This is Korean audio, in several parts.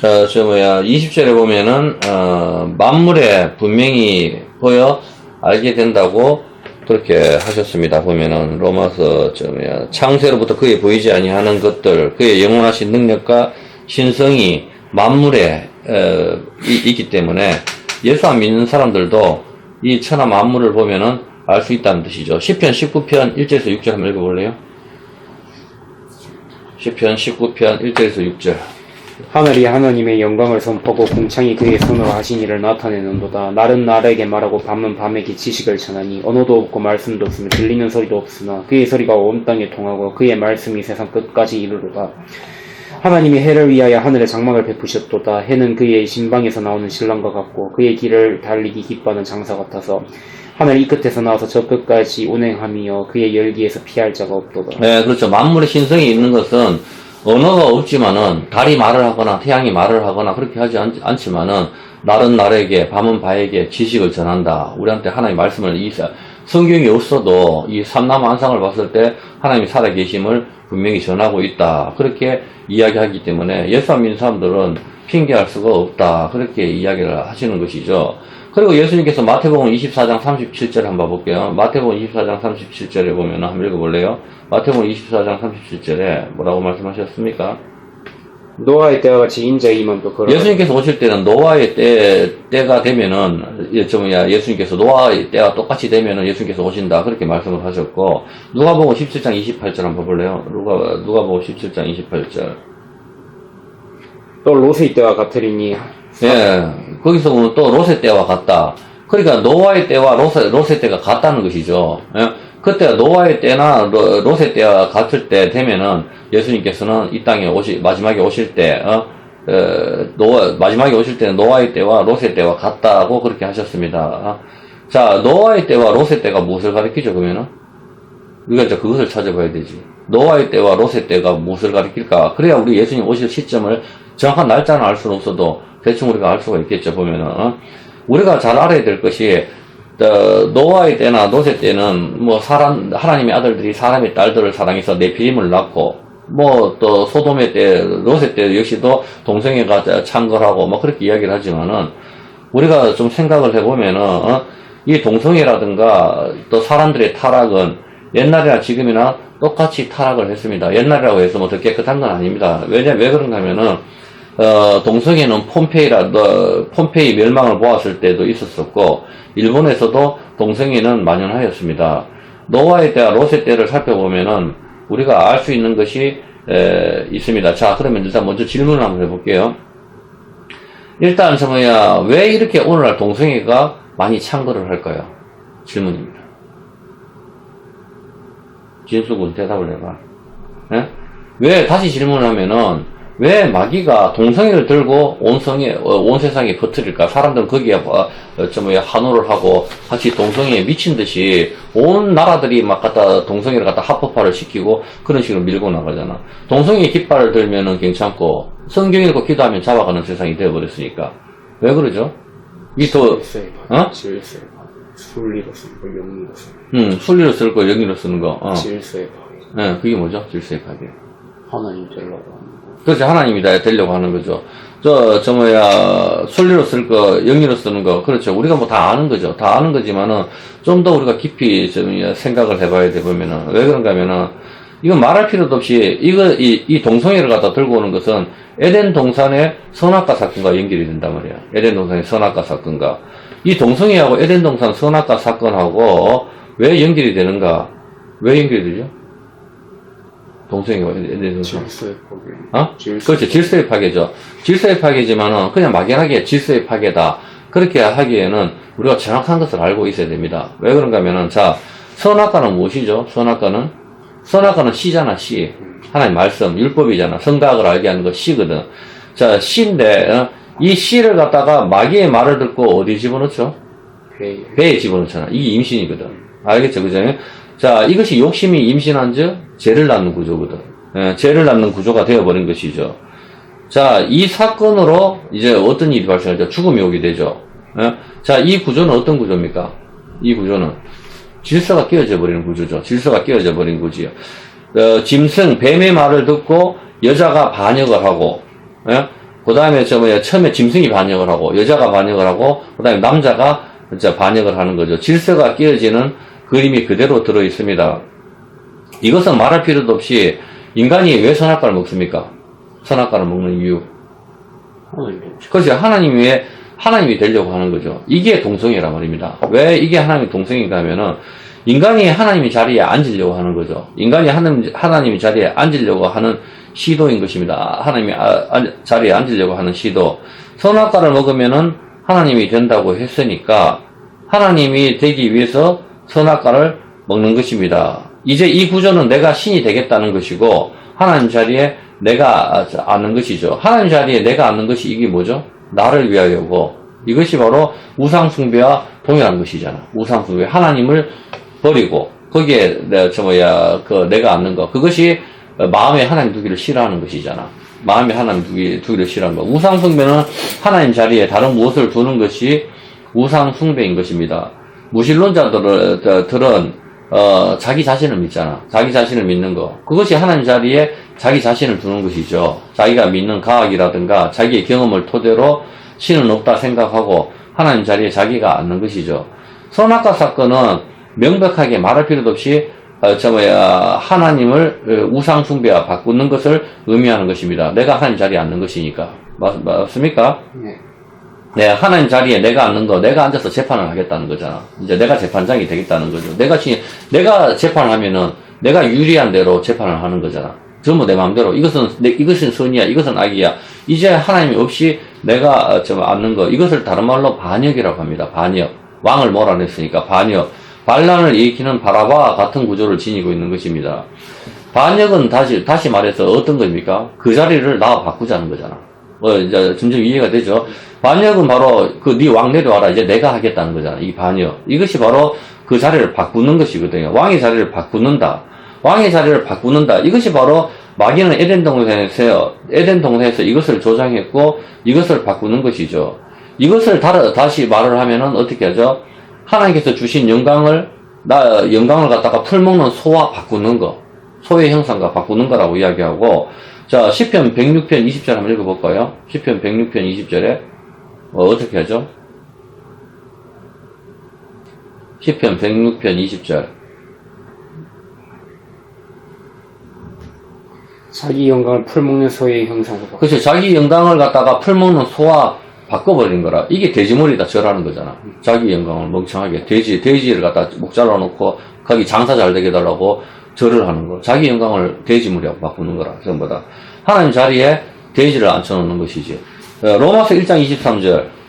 자, 20절에 보면은, 만물에 분명히 보여 알게 된다고 그렇게 하셨습니다. 보면은, 로마서, 창세로부터 그에 보이지 아니하는 것들, 그의 영원하신 능력과 신성이 만물에, 있기 때문에, 예수 안 믿는 사람들도 이 천하 만물을 보면은 알 수 있다는 뜻이죠. 시편 19편 1절에서 6절 한번 읽어볼래요? 시편 19편 1절에서 6절. 하늘이 하나님의 영광을 선포하고 궁창이 그의 손으로 하신 일을 나타내는도다. 날은 날에게 말하고 밤은 밤에게 지식을 전하니 언어도 없고 말씀도 없으며 들리는 소리도 없으나 그의 소리가 온 땅에 통하고 그의 말씀이 세상 끝까지 이르도다. 하나님이 해를 위하여 하늘에 장막을 베푸셨도다. 해는 그의 신방에서 나오는 신랑과 같고 그의 길을 달리기 기뻐하는 장사 같아서 하늘 이 끝에서 나와서 저 끝까지 운행하며 그의 열기에서 피할 자가 없도다. 네, 그렇죠. 만물의 신성이 있는 것은 언어가 없지만은 달이 말을 하거나 태양이 말을 하거나 그렇게 하지 않지만은 날은 날에게 밤은 밤에게 지식을 전한다. 우리한테 하나님의 말씀을 성경이 없어도 이 삼라만상을 봤을 때 하나님이 살아계심을 분명히 전하고 있다. 그렇게 이야기하기 때문에 예수 안 믿는 사람들은 핑계할 수가 없다. 그렇게 이야기를 하시는 것이죠. 그리고 예수님께서 마태복음 24장 37절 한번 볼게요. 마태복음 24장 37절에 보면 한번 읽어볼래요? 마태복음 24장 37절에 뭐라고 말씀하셨습니까? 노아의 때와 같이 인자의 임함도 그러하다. 예수님께서 오실 때는 노아의 때가 되면은, 예수님께서 노아의 때와 똑같이 되면은 예수님께서 오신다. 그렇게 말씀을 하셨고, 누가복음 17장 28절 한번 볼래요? 누가복음 17장 28절. 또 롯의 때와 같으리니. 예, 거기서 보면 또 롯의 때와 같다. 그러니까 노아의 때와 롯의 때가 같다는 것이죠. 예? 그때가 노아의 때나 롯의 때와 같을 때 되면은 예수님께서는 이 땅에 마지막에 오실 때, 마지막에 오실 때는 노아의 때와 롯의 때와 같다고 그렇게 하셨습니다. 자, 노아의 때와 롯의 때가 무엇을 가리키죠, 그러면은? 우리가 이제 그것을 찾아봐야 되지. 노아의 때와 롯의 때가 무엇을 가리킬까? 그래야 우리 예수님 오실 시점을 정확한 날짜는 알 수는 없어도 대충 우리가 알 수가 있겠죠, 보면은. 우리가 잘 알아야 될 것이, 노아의 때나 롯의 때는, 하나님의 아들들이 사람의 딸들을 사랑해서 네피림을 낳고, 또, 소돔의 때, 롯의 때 역시도 동성애가 창궐하고, 그렇게 이야기를 하지만은, 우리가 좀 생각을 해보면은, 이 동성애라든가, 또 사람들의 타락은 옛날이나 지금이나 똑같이 타락을 했습니다. 옛날이라고 해서 더 깨끗한 건 아닙니다. 왜 그런가 하면은, 동성애는 폼페이 멸망을 보았을 때도 있었었고, 일본에서도 동성애는 만연하였습니다. 노아의 때와 롯의 때를 살펴보면은, 우리가 알 수 있는 것이, 있습니다. 자, 그러면 일단 먼저 질문을 한번 해볼게요. 일단, 왜 이렇게 오늘날 동성애가 많이 창궐을 할까요? 질문입니다. 진수군 대답을 해봐. 예? 왜, 다시 질문을 하면은, 왜 마귀가 동성애를 들고 온 세상에 퍼뜨릴까? 사람들은 거기에, 환호를 하고, 같이 동성애에 미친 듯이, 온 나라들이 동성애를 합법화를 시키고, 그런 식으로 밀고 나가잖아. 동성애 깃발을 들면은 괜찮고, 성경 읽고 기도하면 잡아가는 세상이 되어버렸으니까. 왜 그러죠? 질서의 파괴. 순리로 쓰는 거, 영리로 쓰는 거. 순리로 쓸 거, 영리로 쓰는 거. 질서의 파괴. 네, 그게 뭐죠? 질서의 파괴. 하나님 되려고 하는 거. 그렇죠. 하나님이 되려고 하는 거죠. 순리로 쓸 거, 영리로 쓰는 거. 그렇죠. 우리가 다 아는 거죠. 다 아는 거지만은, 좀 더 우리가 깊이 생각을 해봐야 돼, 보면은. 왜 그런가 하면은, 이건 말할 필요도 없이, 이 동성애를 들고 오는 것은, 에덴 동산의 선악과 사건과 연결이 된단 말이야. 에덴 동산의 선악과 사건과. 이 동성애하고 에덴 동산 선악과 사건하고, 왜 연결이 되는가? 왜 연결이 되죠? 동성애가 에덴 동산. 질서의 파괴. 그렇죠. 질서의 파괴죠. 질서의 파괴지만은 그냥 막연하게 질서의 파괴다. 그렇게 하기에는 우리가 정확한 것을 알고 있어야 됩니다. 왜 그런가 하면은, 자, 선악과는 무엇이죠? 선악과는 시잖아, 시. 하나님 말씀, 율법이잖아. 성각을 알게 하는 거 시거든. 자, 시인데, 이 시를 갖다가 마귀의 말을 듣고 어디 집어넣죠? 배에 집어넣잖아. 이게 임신이거든. 알겠죠? 그죠? 자, 이것이 욕심이 임신한 즉, 죄를 낳는 구조거든. 죄를 낳는 구조가 되어버린 것이죠. 자, 이 사건으로 이제 어떤 일이 발생하죠? 죽음이 오게 되죠. 자, 이 구조는 어떤 구조입니까? 이 구조는 질서가 깨어져 버리는 구조죠. 질서가 깨어져 버린 구조요. 짐승, 뱀의 말을 듣고 여자가 반역을 하고, 그 다음에 처음에 짐승이 반역을 하고, 여자가 반역을 하고, 그 다음에 남자가 이제 반역을 하는 거죠. 질서가 깨어지는 그림이 그대로 들어 있습니다. 이것은 말할 필요도 없이 인간이 왜 선악과를 먹습니까? 선악과를 먹는 이유. 그렇죠. 하나님이 되려고 하는 거죠. 이게 동성애란 말입니다. 왜 이게 하나님의 동성애인가 하면은, 인간이 하나님의 자리에 앉으려고 하는 거죠. 인간이 하나님의 자리에 앉으려고 하는 시도인 것입니다. 하나님의 자리에 앉으려고 하는 시도. 선악과를 먹으면은 하나님이 된다고 했으니까, 하나님이 되기 위해서 선악과를 먹는 것입니다. 이제 이 구조는 내가 신이 되겠다는 것이고, 하나님 자리에 내가 앉는 것이죠. 하나님 자리에 내가 앉는 것이 이게 뭐죠? 나를 위하여고, 이것이 바로 우상숭배와 동일한 것이잖아. 우상숭배. 하나님을 버리고, 거기에, 내가 앉는 거. 그것이 마음에 하나님 두기를 싫어하는 것이잖아. 마음에 하나님 두기를 싫어하는 거. 우상숭배는 하나님 자리에 다른 무엇을 두는 것이 우상숭배인 것입니다. 무신론자들은, 자기 자신을 믿잖아. 자기 자신을 믿는 거. 그것이 하나님 자리에 자기 자신을 두는 것이죠. 자기가 믿는 과학이라든가 자기의 경험을 토대로 신은 없다 생각하고 하나님 자리에 자기가 앉는 것이죠. 선악과 사건은 명백하게 말할 필요도 없이 하나님을 우상숭배와 바꾸는 것을 의미하는 것입니다. 내가 하나님 자리에 앉는 것이니까. 맞습니까? 네. 네, 하나님 자리에 내가 앉는 거, 내가 앉아서 재판을 하겠다는 거잖아. 이제 내가 재판장이 되겠다는 거죠. 내가 재판을 하면은 내가 유리한 대로 재판을 하는 거잖아. 전부 내 마음대로. 이것은 선이야, 이것은 악이야. 이제 하나님이 없이 내가 앉는 거, 이것을 다른 말로 반역이라고 합니다. 반역. 왕을 몰아냈으니까 반역. 반란을 일으키는 바라바와 같은 구조를 지니고 있는 것입니다. 반역은 다시 말해서 어떤 겁니까? 그 자리를 나와 바꾸자는 거잖아. 이제 점점 이해가 되죠? 반역은 바로 네 왕 내려와라. 이제 내가 하겠다는 거잖아. 이 반역. 이것이 바로 그 자리를 바꾸는 것이거든요. 왕의 자리를 바꾸는다. 왕의 자리를 바꾸는다. 이것이 바로 마귀는 에덴 동산에서 이것을 조장했고 이것을 바꾸는 것이죠. 이것을 다시 말을 하면은 어떻게 하죠? 하나님께서 주신 영광을 갖다가 풀먹는 소와 바꾸는 거. 소의 형상과 바꾸는 거라고 이야기하고, 자, 시편 106편 20절 한번 읽어볼까요? 시편 106편 20절에 어떻게 하죠? 시편 106편 20절. 자기 영광을 풀먹는 소의 형상으로. 그렇죠. 자기 영광을 갖다가 풀먹는 소와 바꿔버리는 거라. 이게 돼지머리다 절하는 거잖아. 자기 영광을 멍청하게 돼지를 갖다 목 잘라놓고 거기 장사 잘 되게 해달라고 절을 하는 거. 자기 영광을 돼지머리하고 바꾸는 거라. 전부 다. 하나님 자리에 돼지를 앉혀놓는 것이지. 로마서 1장 23절.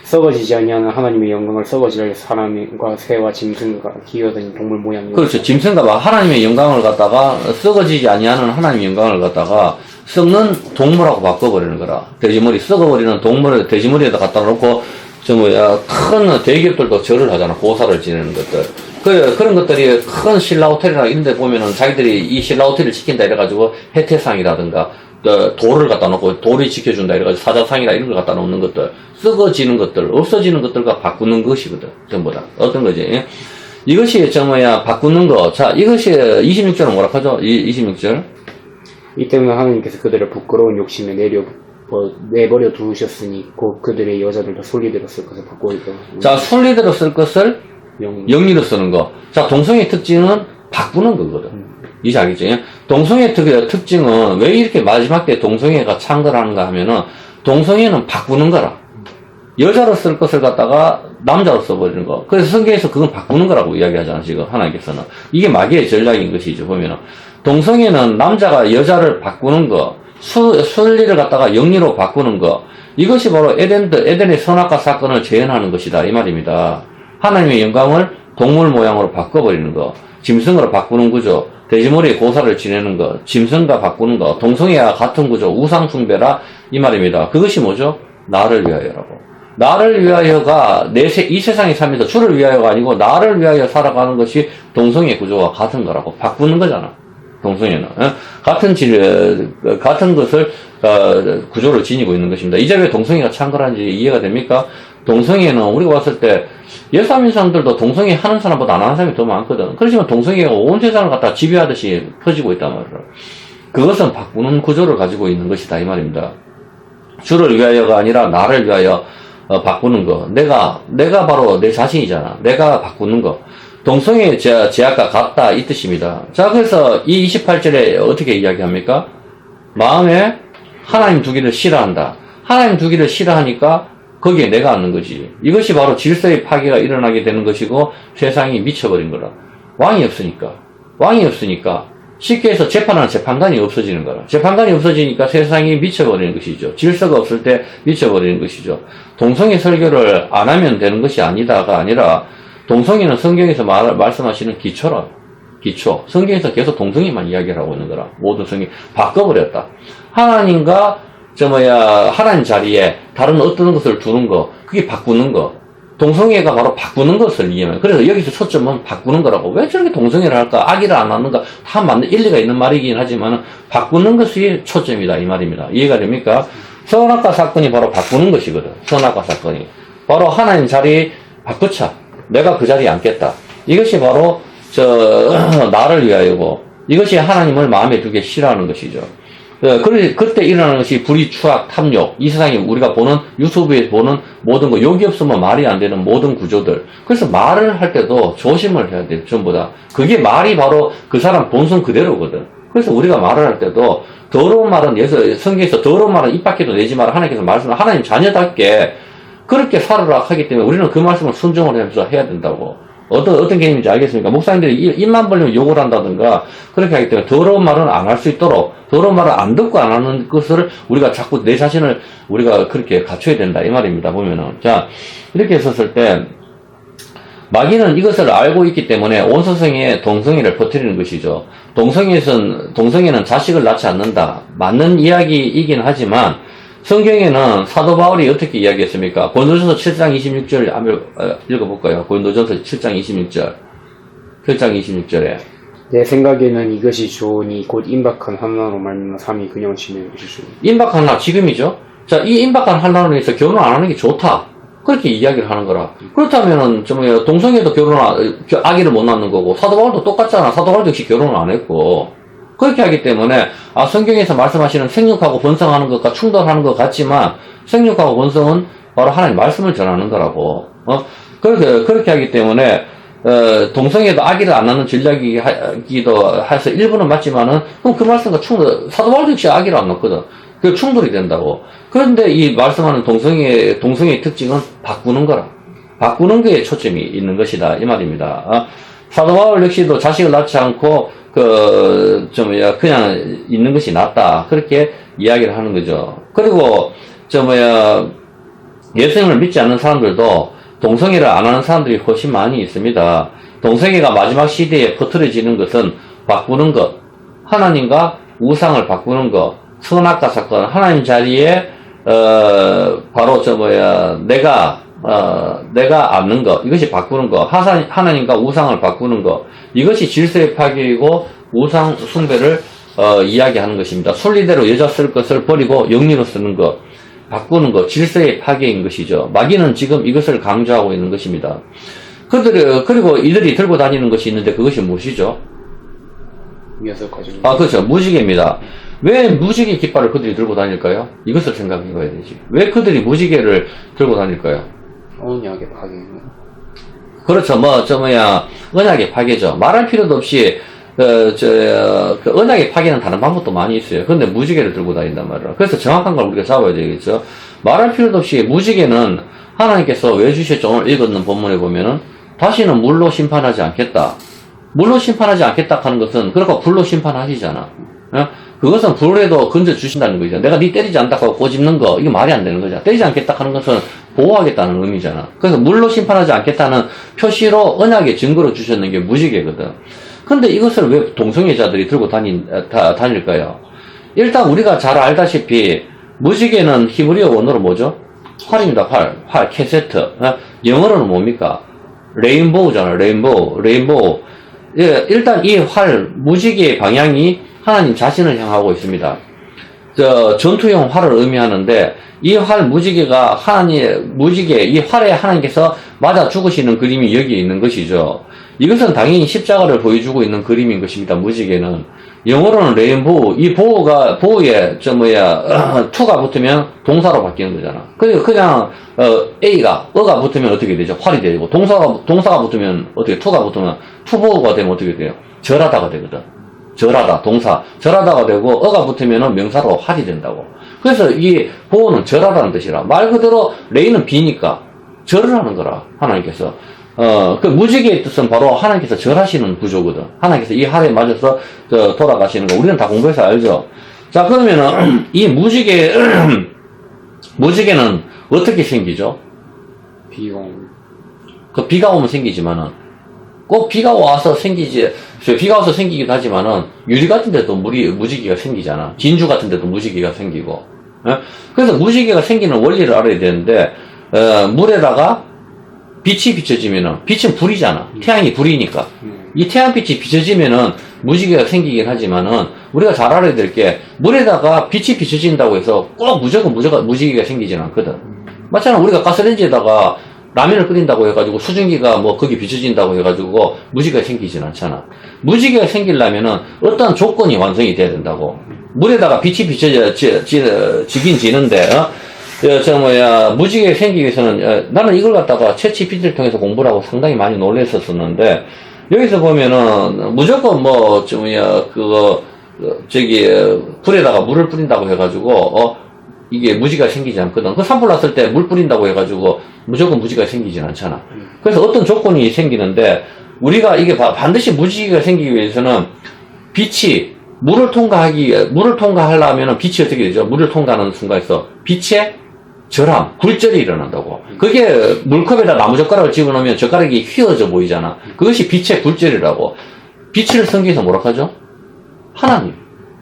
썩어지지 아니하는 하나님의 영광을 썩어질 사람과 새와 짐승과 기어다니는 동물 모양이요. 그렇죠. 짐승과 하나님의 영광을 갖다가 썩어지지 아니하는 하나님의 영광을 갖다가 썩는 동물하고 바꿔버리는 거라. 돼지머리 썩어버리는 동물을 돼지머리에다 갖다 놓고 큰 대기업들도 절을 하잖아. 고사를 지내는 것들. 그런 것들이 큰 신라 호텔이나 이런 데 보면은 자기들이 이 신라 호텔을 지킨다 이래가지고 혜태상이라든가 돌을 갖다 놓고 돌이 지켜준다 이래가지고 사자상이나 이런 걸 갖다 놓는 것들, 썩어지는 것들, 없어지는 것들과 바꾸는 것이거든. 전부 다. 어떤 거지? 이것이 바꾸는 거. 자, 이것이 26절은 뭐라 하죠? 26절. 이 때문에 하나님께서 그들을 부끄러운 욕심에 내버려 두셨으니 곧 그들의 여자들도 순리대로 쓸 것을 바꾸리라. 자, 순리대로 쓸 것을 영리로 쓰는 거. 자, 동성애 특징은 바꾸는 거거든. 이제 알겠죠? 동성애 특징은 왜 이렇게 마지막 때 동성애가 창궐하는가 하면은 동성애는 바꾸는 거라. 여자로 쓸 것을 갖다가 남자로 써버리는 거. 그래서 성경에서 그건 바꾸는 거라고 이야기하잖아, 지금 하나님께서는. 이게 마귀의 전략인 것이죠, 보면은. 동성애는 남자가 여자를 바꾸는 거, 순리를 갖다가 영리로 바꾸는 거. 이것이 바로 에덴의 선악과 사건을 재현하는 것이다, 이 말입니다. 하나님의 영광을 동물 모양으로 바꿔버리는 거. 짐승으로 바꾸는 구조. 돼지머리에 고사를 지내는 거. 짐승과 바꾸는 거. 동성애와 같은 구조. 우상숭배라, 이 말입니다. 그것이 뭐죠? 나를 위하여라고. 나를 위하여가 이 세상에 살면서 주를 위하여가 아니고 나를 위하여 살아가는 것이 동성애 구조와 같은 거라고. 바꾸는 거잖아. 동성애는. 같은 것을, 구조를 지니고 있는 것입니다. 이제 왜 동성애가 창궐한지 이해가 됩니까? 동성애는 우리가 봤을 때, 예수님 사람들도 동성애 하는 사람보다 안 하는 사람이 더 많거든. 그렇지만 동성애가 온 세상을 갖다 지배하듯이 퍼지고 있단 말이야. 그것은 바꾸는 구조를 가지고 있는 것이다, 이 말입니다. 주를 위하여가 아니라 나를 위하여 바꾸는 거. 내가 바로 내 자신이잖아. 내가 바꾸는 거. 동성애 제약과 같다, 이 뜻입니다. 자, 그래서 이 28절에 어떻게 이야기합니까? 마음에 하나님 두기를 싫어한다. 하나님 두기를 싫어하니까 거기에 내가 앉는 거지. 이것이 바로 질서의 파괴가 일어나게 되는 것이고 세상이 미쳐버린 거라. 왕이 없으니까 쉽게 해서 재판하는 재판관이 없어지는 거라. 재판관이 없어지니까 세상이 미쳐버리는 것이죠. 질서가 없을 때 미쳐버리는 것이죠. 동성애 설교를 안 하면 되는 것이 아니다가 아니라 동성애는 성경에서 말씀하시는 기초라. 기초. 성경에서 계속 동성애만 이야기를 하고 있는 거라. 모든 성경 바꿔버렸다. 하나님과 하나님 자리에 다른 어떤 것을 두는 거, 그게 바꾸는 거. 동성애가 바로 바꾸는 것을 이해해요. 그래서 여기서 초점은 바꾸는 거라고. 왜 저렇게 동성애를 할까? 아기를 안 낳는가? 다 맞는 일리가 있는 말이긴 하지만 바꾸는 것이 초점이다, 이 말입니다. 이해가 됩니까? 선악과 사건이 바로 바꾸는 것이거든. 선악과 사건이. 바로 하나님 자리 바꾸자. 내가 그 자리에 앉겠다. 이것이 바로 나를 위하여고, 이것이 하나님을 마음에 두게 싫어하는 것이죠. 그때 일어나는 것이 불의, 추악, 탐욕, 이 세상에 우리가 보는, 유튜브에 보는 모든 거, 욕이 없으면 말이 안 되는 모든 구조들. 그래서 말을 할 때도 조심을 해야 돼요, 전부 다. 그게 말이 바로 그 사람 본성 그대로거든. 그래서 우리가 말을 할 때도, 더러운 말은, 성경에서 더러운 말은 입 밖에도 내지 마라 하나님께서 하나님 자녀답게 그렇게 살으라 하기 때문에 우리는 그 말씀을 순종을 하면서 해야 된다고. 어떤 개념인지 알겠습니까? 목사님들이 입만 벌리면 욕을 한다든가, 그렇게 하기 때문에 더러운 말은 안 할 수 있도록, 더러운 말을 안 듣고 안 하는 것을 우리가 자꾸 내 자신을 우리가 그렇게 갖춰야 된다, 이 말입니다, 보면은. 자, 이렇게 했었을 때, 마귀는 이것을 알고 있기 때문에 온 세상에 동성애를 퍼뜨리는 것이죠. 동성애는 자식을 낳지 않는다. 맞는 이야기이긴 하지만, 성경에는 사도 바울이 어떻게 이야기했습니까? 고린도전서 7장 26절 한번 읽어볼까요? 고린도전서 7장 26절. 7장 26절에. 내 생각에는 이것이 좋으니 곧 임박한 한나로 말미암아 삼위 근영심의 것이죠. 임박한 한나, 지금이죠? 자, 이 임박한 한나로 인해서 결혼 안 하는 게 좋다. 그렇게 이야기를 하는 거라. 그렇다면은, 동성애도 아기를 못 낳는 거고, 사도 바울도 똑같잖아. 사도 바울도 역시 결혼을 안 했고. 그렇게 하기 때문에, 성경에서 말씀하시는 생육하고 번성하는 것과 충돌하는 것 같지만, 생육하고 번성은 바로 하나님 말씀을 전하는 거라고. 그렇게 하기 때문에, 동성애도 아기를 안 낳는 전략이기도 해서 일부는 맞지만은, 그럼 그 말씀과 사도 바울도 역시 아기를 안 낳거든. 그 충돌이 된다고. 그런데 이 말씀하는 동성애의 특징은 바꾸는 거라. 바꾸는 거에 초점이 있는 것이다, 이 말입니다. 사도 바울 역시도 자식을 낳지 않고, 그냥 있는 것이 낫다. 그렇게 이야기를 하는 거죠. 그리고, 예수님을 믿지 않는 사람들도 동성애를 안 하는 사람들이 훨씬 많이 있습니다. 동성애가 마지막 시대에 퍼뜨려지는 것은 바꾸는 것, 하나님과 우상을 바꾸는 것, 선악과 사건, 하나님 자리에, 바로 내가 앉는 것, 이것이 바꾸는 것, 하나님과 우상을 바꾸는 것, 이것이 질서의 파괴이고 우상 숭배를 이야기하는 것입니다. 순리대로 여자 쓸 것을 버리고 영리로 쓰는 것, 바꾸는 것, 질서의 파괴인 것이죠. 마귀는 지금 이것을 강조하고 있는 것입니다. 그리고 이들이 들고 다니는 것이 있는데 그것이 무엇이죠? 그렇죠. 무지개입니다. 왜 무지개 깃발을 그들이 들고 다닐까요? 이것을 생각해 봐야 되지. 왜 그들이 무지개를 들고 다닐까요? 언약의 파괴. 그렇죠. 언약의 파괴죠. 말할 필요도 없이, 언약의 파괴는 다른 방법도 많이 있어요. 그런데 무지개를 들고 다닌단 말이에요. 그래서 정확한 걸 우리가 잡아야 되겠죠. 말할 필요도 없이 무지개는 하나님께서 왜 주셨죠? 오늘 읽었는 본문에 보면은, 다시는 물로 심판하지 않겠다. 물로 심판하지 않겠다 하는 것은, 그러니까 불로 심판하시잖아. 그것은 불에도 건져 주신다는 거죠. 내가 네 때리지 않다고 꼬집는 거, 이게 말이 안 되는 거잖아. 때리지 않겠다 하는 것은 보호하겠다는 의미잖아. 그래서 물로 심판하지 않겠다는 표시로 언약의 증거로 주셨는 게 무지개거든. 근데 이것을 왜 동성애자들이 들고 다닐까요? 일단 우리가 잘 알다시피 무지개는 히브리어 원어로 뭐죠? 활입니다. 활, 캐세트. 영어로는 뭡니까? 레인보우잖아. 레인보우. 예, 일단 이 무지개의 방향이 하나님 자신을 향하고 있습니다. 전투용 활을 의미하는데, 이 활 무지개가 이 활에 하나님께서 맞아 죽으시는 그림이 여기에 있는 것이죠. 이것은 당연히 십자가를 보여주고 있는 그림인 것입니다. 무지개는. 영어로는 레인보우. 이 보우에, to가 붙으면 동사로 바뀌는 거잖아. 그냥, 어가 붙으면 어떻게 되죠? 활이 되고, 동사가 붙으면 어떻게, to가 붙으면, 투보우가 되면 어떻게 돼요? 절하다가 되거든. 절하다, 동사. 절하다가 되고, 어가 붙으면 명사로 활이 된다고. 그래서 이 보호는 절하다는 뜻이라. 말 그대로 레인은 비니까 절을 하는 거라. 하나님께서. 그 무지개의 뜻은 바로 하나님께서 절하시는 구조거든. 하나님께서 이 활에 맞아서 돌아가시는 거. 우리는 다 공부해서 알죠. 자, 그러면은 이 무지개는 어떻게 생기죠? 비가 오면 생기지만은 꼭 비가 와서 생기기도 하지만은 유리 같은 데도 무지개가 생기잖아. 진주 같은 데도 무지개가 생기고. 그래서 무지개가 생기는 원리를 알아야 되는데, 물에다가 빛이 비춰지면은, 빛은 불이잖아. 태양이 불이니까. 이 태양빛이 비춰지면은 무지개가 생기긴 하지만은, 우리가 잘 알아야 될 게, 물에다가 빛이 비춰진다고 해서 꼭 무조건 무지개가 생기진 않거든. 맞잖아. 우리가 가스레인지에다가 라면을 끓인다고 해가지고 수증기가 거기 비춰진다고 해가지고 무지개가 생기진 않잖아. 무지개가 생기려면은 어떤 조건이 완성이 돼야 된다고. 물에다가 빛이 비춰지긴 지는데, 무지개가 생기기 위해서는, 나는 이걸 갖다가 챗GPT를 통해서 공부를 하고 상당히 많이 놀랬었었는데, 여기서 보면은, 무조건 불에다가 물을 뿌린다고 해가지고, 이게 무지개가 생기지 않거든. 그 산불 났을 때 물 뿌린다고 해가지고, 무조건 무지개가 생기진 않잖아. 그래서 어떤 조건이 생기는데, 우리가 이게 반드시 무지개가 생기기 위해서는, 빛이, 물을 통과하려면 빛이 어떻게 되죠? 물을 통과하는 순간에서 빛의 절함, 굴절이 일어난다고. 그게 물컵에다 나무젓가락을 집어넣으면 젓가락이 휘어져 보이잖아. 그것이 빛의 굴절이라고. 빛을 성경에서 뭐라고 하죠? 하나님.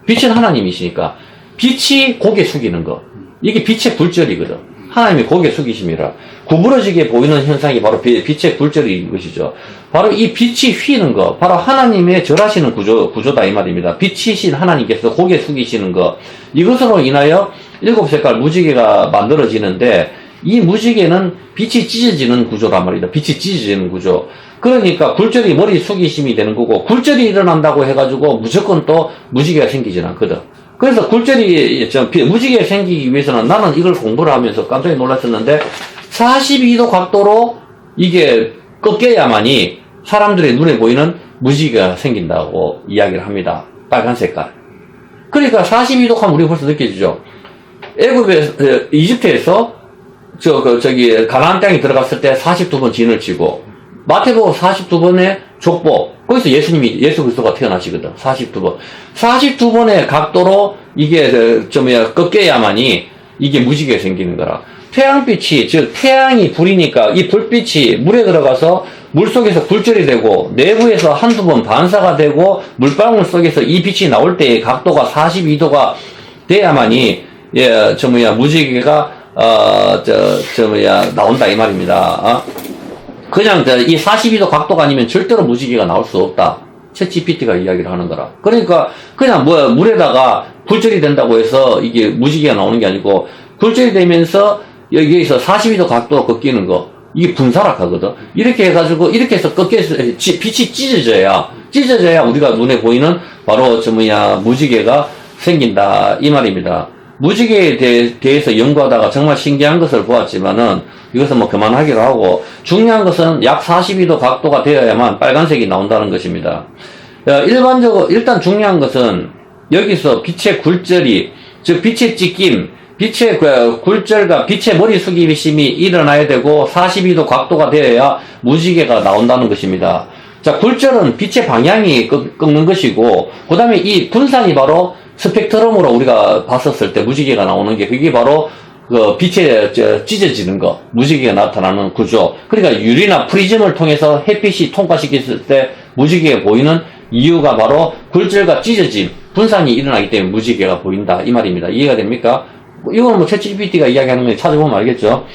빛은 하나님이시니까 빛이 고개 숙이는 거. 이게 빛의 굴절이거든. 하나님이 고개 숙이심이라. 구부러지게 보이는 현상이 바로 빛의 굴절인 것이죠. 바로 이 빛이 휘는 거, 바로 하나님의 절하시는 구조다 이 말입니다. 빛이신 하나님께서 고개 숙이시는 거. 이것으로 인하여 7색깔 무지개가 만들어지는데, 이 무지개는 빛이 찢어지는 구조란 말이다. 빛이 찢어지는 구조. 그러니까 굴절이 머리 숙이심이 되는 거고, 굴절이 일어난다고 해가지고 무조건 또 무지개가 생기진 않거든. 그래서 무지개가 생기기 위해서는, 나는 이걸 공부를 하면서 깜짝 놀랐었는데, 42도 각도로 이게 꺾여야만이 사람들의 눈에 보이는 무지개가 생긴다고 이야기를 합니다. 빨간 색깔. 그러니까 42도 하면 우리가 벌써 느껴지죠. 이집트에서 가나안 땅에 들어갔을 때 42번 진을 치고, 마태복음 42번의 족보, 거기서 예수 그리스도가 태어나시거든. 42번. 42번의 각도로 이게 꺾여야만이 이게 무지개가 생기는 거라. 태양빛이, 태양이 불이니까 이 불빛이 물에 들어가서 물 속에서 굴절이 되고, 내부에서 한두 번 반사가 되고, 물방울 속에서 이 빛이 나올 때의 각도가 42도가 돼야만이, 무지개가, 나온다, 이 말입니다. 그냥, 이 42도 각도가 아니면 절대로 무지개가 나올 수 없다. 챗GPT가 이야기를 하는 거라. 그러니까, 그냥 굴절이 굴절이 된다고 해서 이게 무지개가 나오는 게 아니고, 굴절이 되면서 여기에서 42도 각도가 꺾이는 거. 이게 분사락하거든. 이렇게 해가지고, 이렇게 해서 빛이 찢어져야 우리가 눈에 보이는 바로 무지개가 생긴다. 이 말입니다. 무지개에 대해서 연구하다가 정말 신기한 것을 보았지만은, 이것은 그만하기로 하고, 중요한 것은 약 42도 각도가 되어야만 빨간색이 나온다는 것입니다. 일단 중요한 것은, 여기서 빛의 굴절이, 즉 빛의 찢김, 빛의 굴절과 빛의 머리 숙이심이 일어나야 되고 42도 각도가 되어야 무지개가 나온다는 것입니다. 자, 굴절은 빛의 방향이 꺾는 것이고, 그 다음에 이 분산이 바로 스펙트럼으로 우리가 봤었을 때 무지개가 나오는 게, 그게 바로 빛에 찢어지는 거, 무지개가 나타나는 구조. 그러니까 유리나 프리즘을 통해서 햇빛이 통과시켰을 때 무지개가 보이는 이유가 바로 굴절과 찢어짐, 분산이 일어나기 때문에 무지개가 보인다. 이 말입니다. 이해가 됩니까? 이건 챗GPT가 이야기하는 거 찾아보면 알겠죠?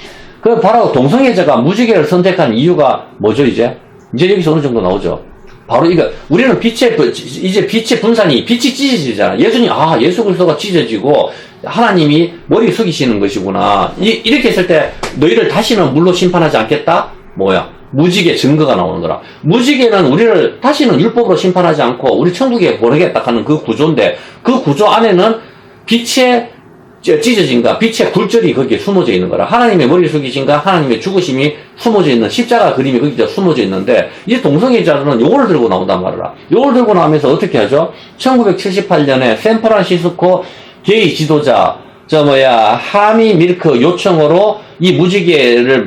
바로 동성애자가 무지개를 선택한 이유가 뭐죠, 이제 여기서 어느 정도 나오죠? 바로 우리는 빛의 분산이, 빛이 찢어지잖아. 예수 그리스도가 찢어지고, 하나님이 머리 숙이시는 것이구나. 이렇게 했을 때 너희를 다시는 물로 심판하지 않겠다? 뭐야? 무지개 증거가 나오는 거라. 무지개는 우리를 다시는 율법으로 심판하지 않고 우리 천국에 보내겠다 하는 그 구조인데 그 구조 안에는 빛의 찢어진가 빛의 굴절이 거기에 숨어져 있는 거라. 하나님의 머리 숙이신가 하나님의 죽으심이 숨어져 있는 십자가 그림이 거기에 숨어져 있는데 이제 동성애자들은 요걸 들고 나온단 말이라. 요걸 들고 나오면서 어떻게 하죠? 1978년에 샌프란시스코 게이 지도자 하미 밀크 요청으로 이 무지개를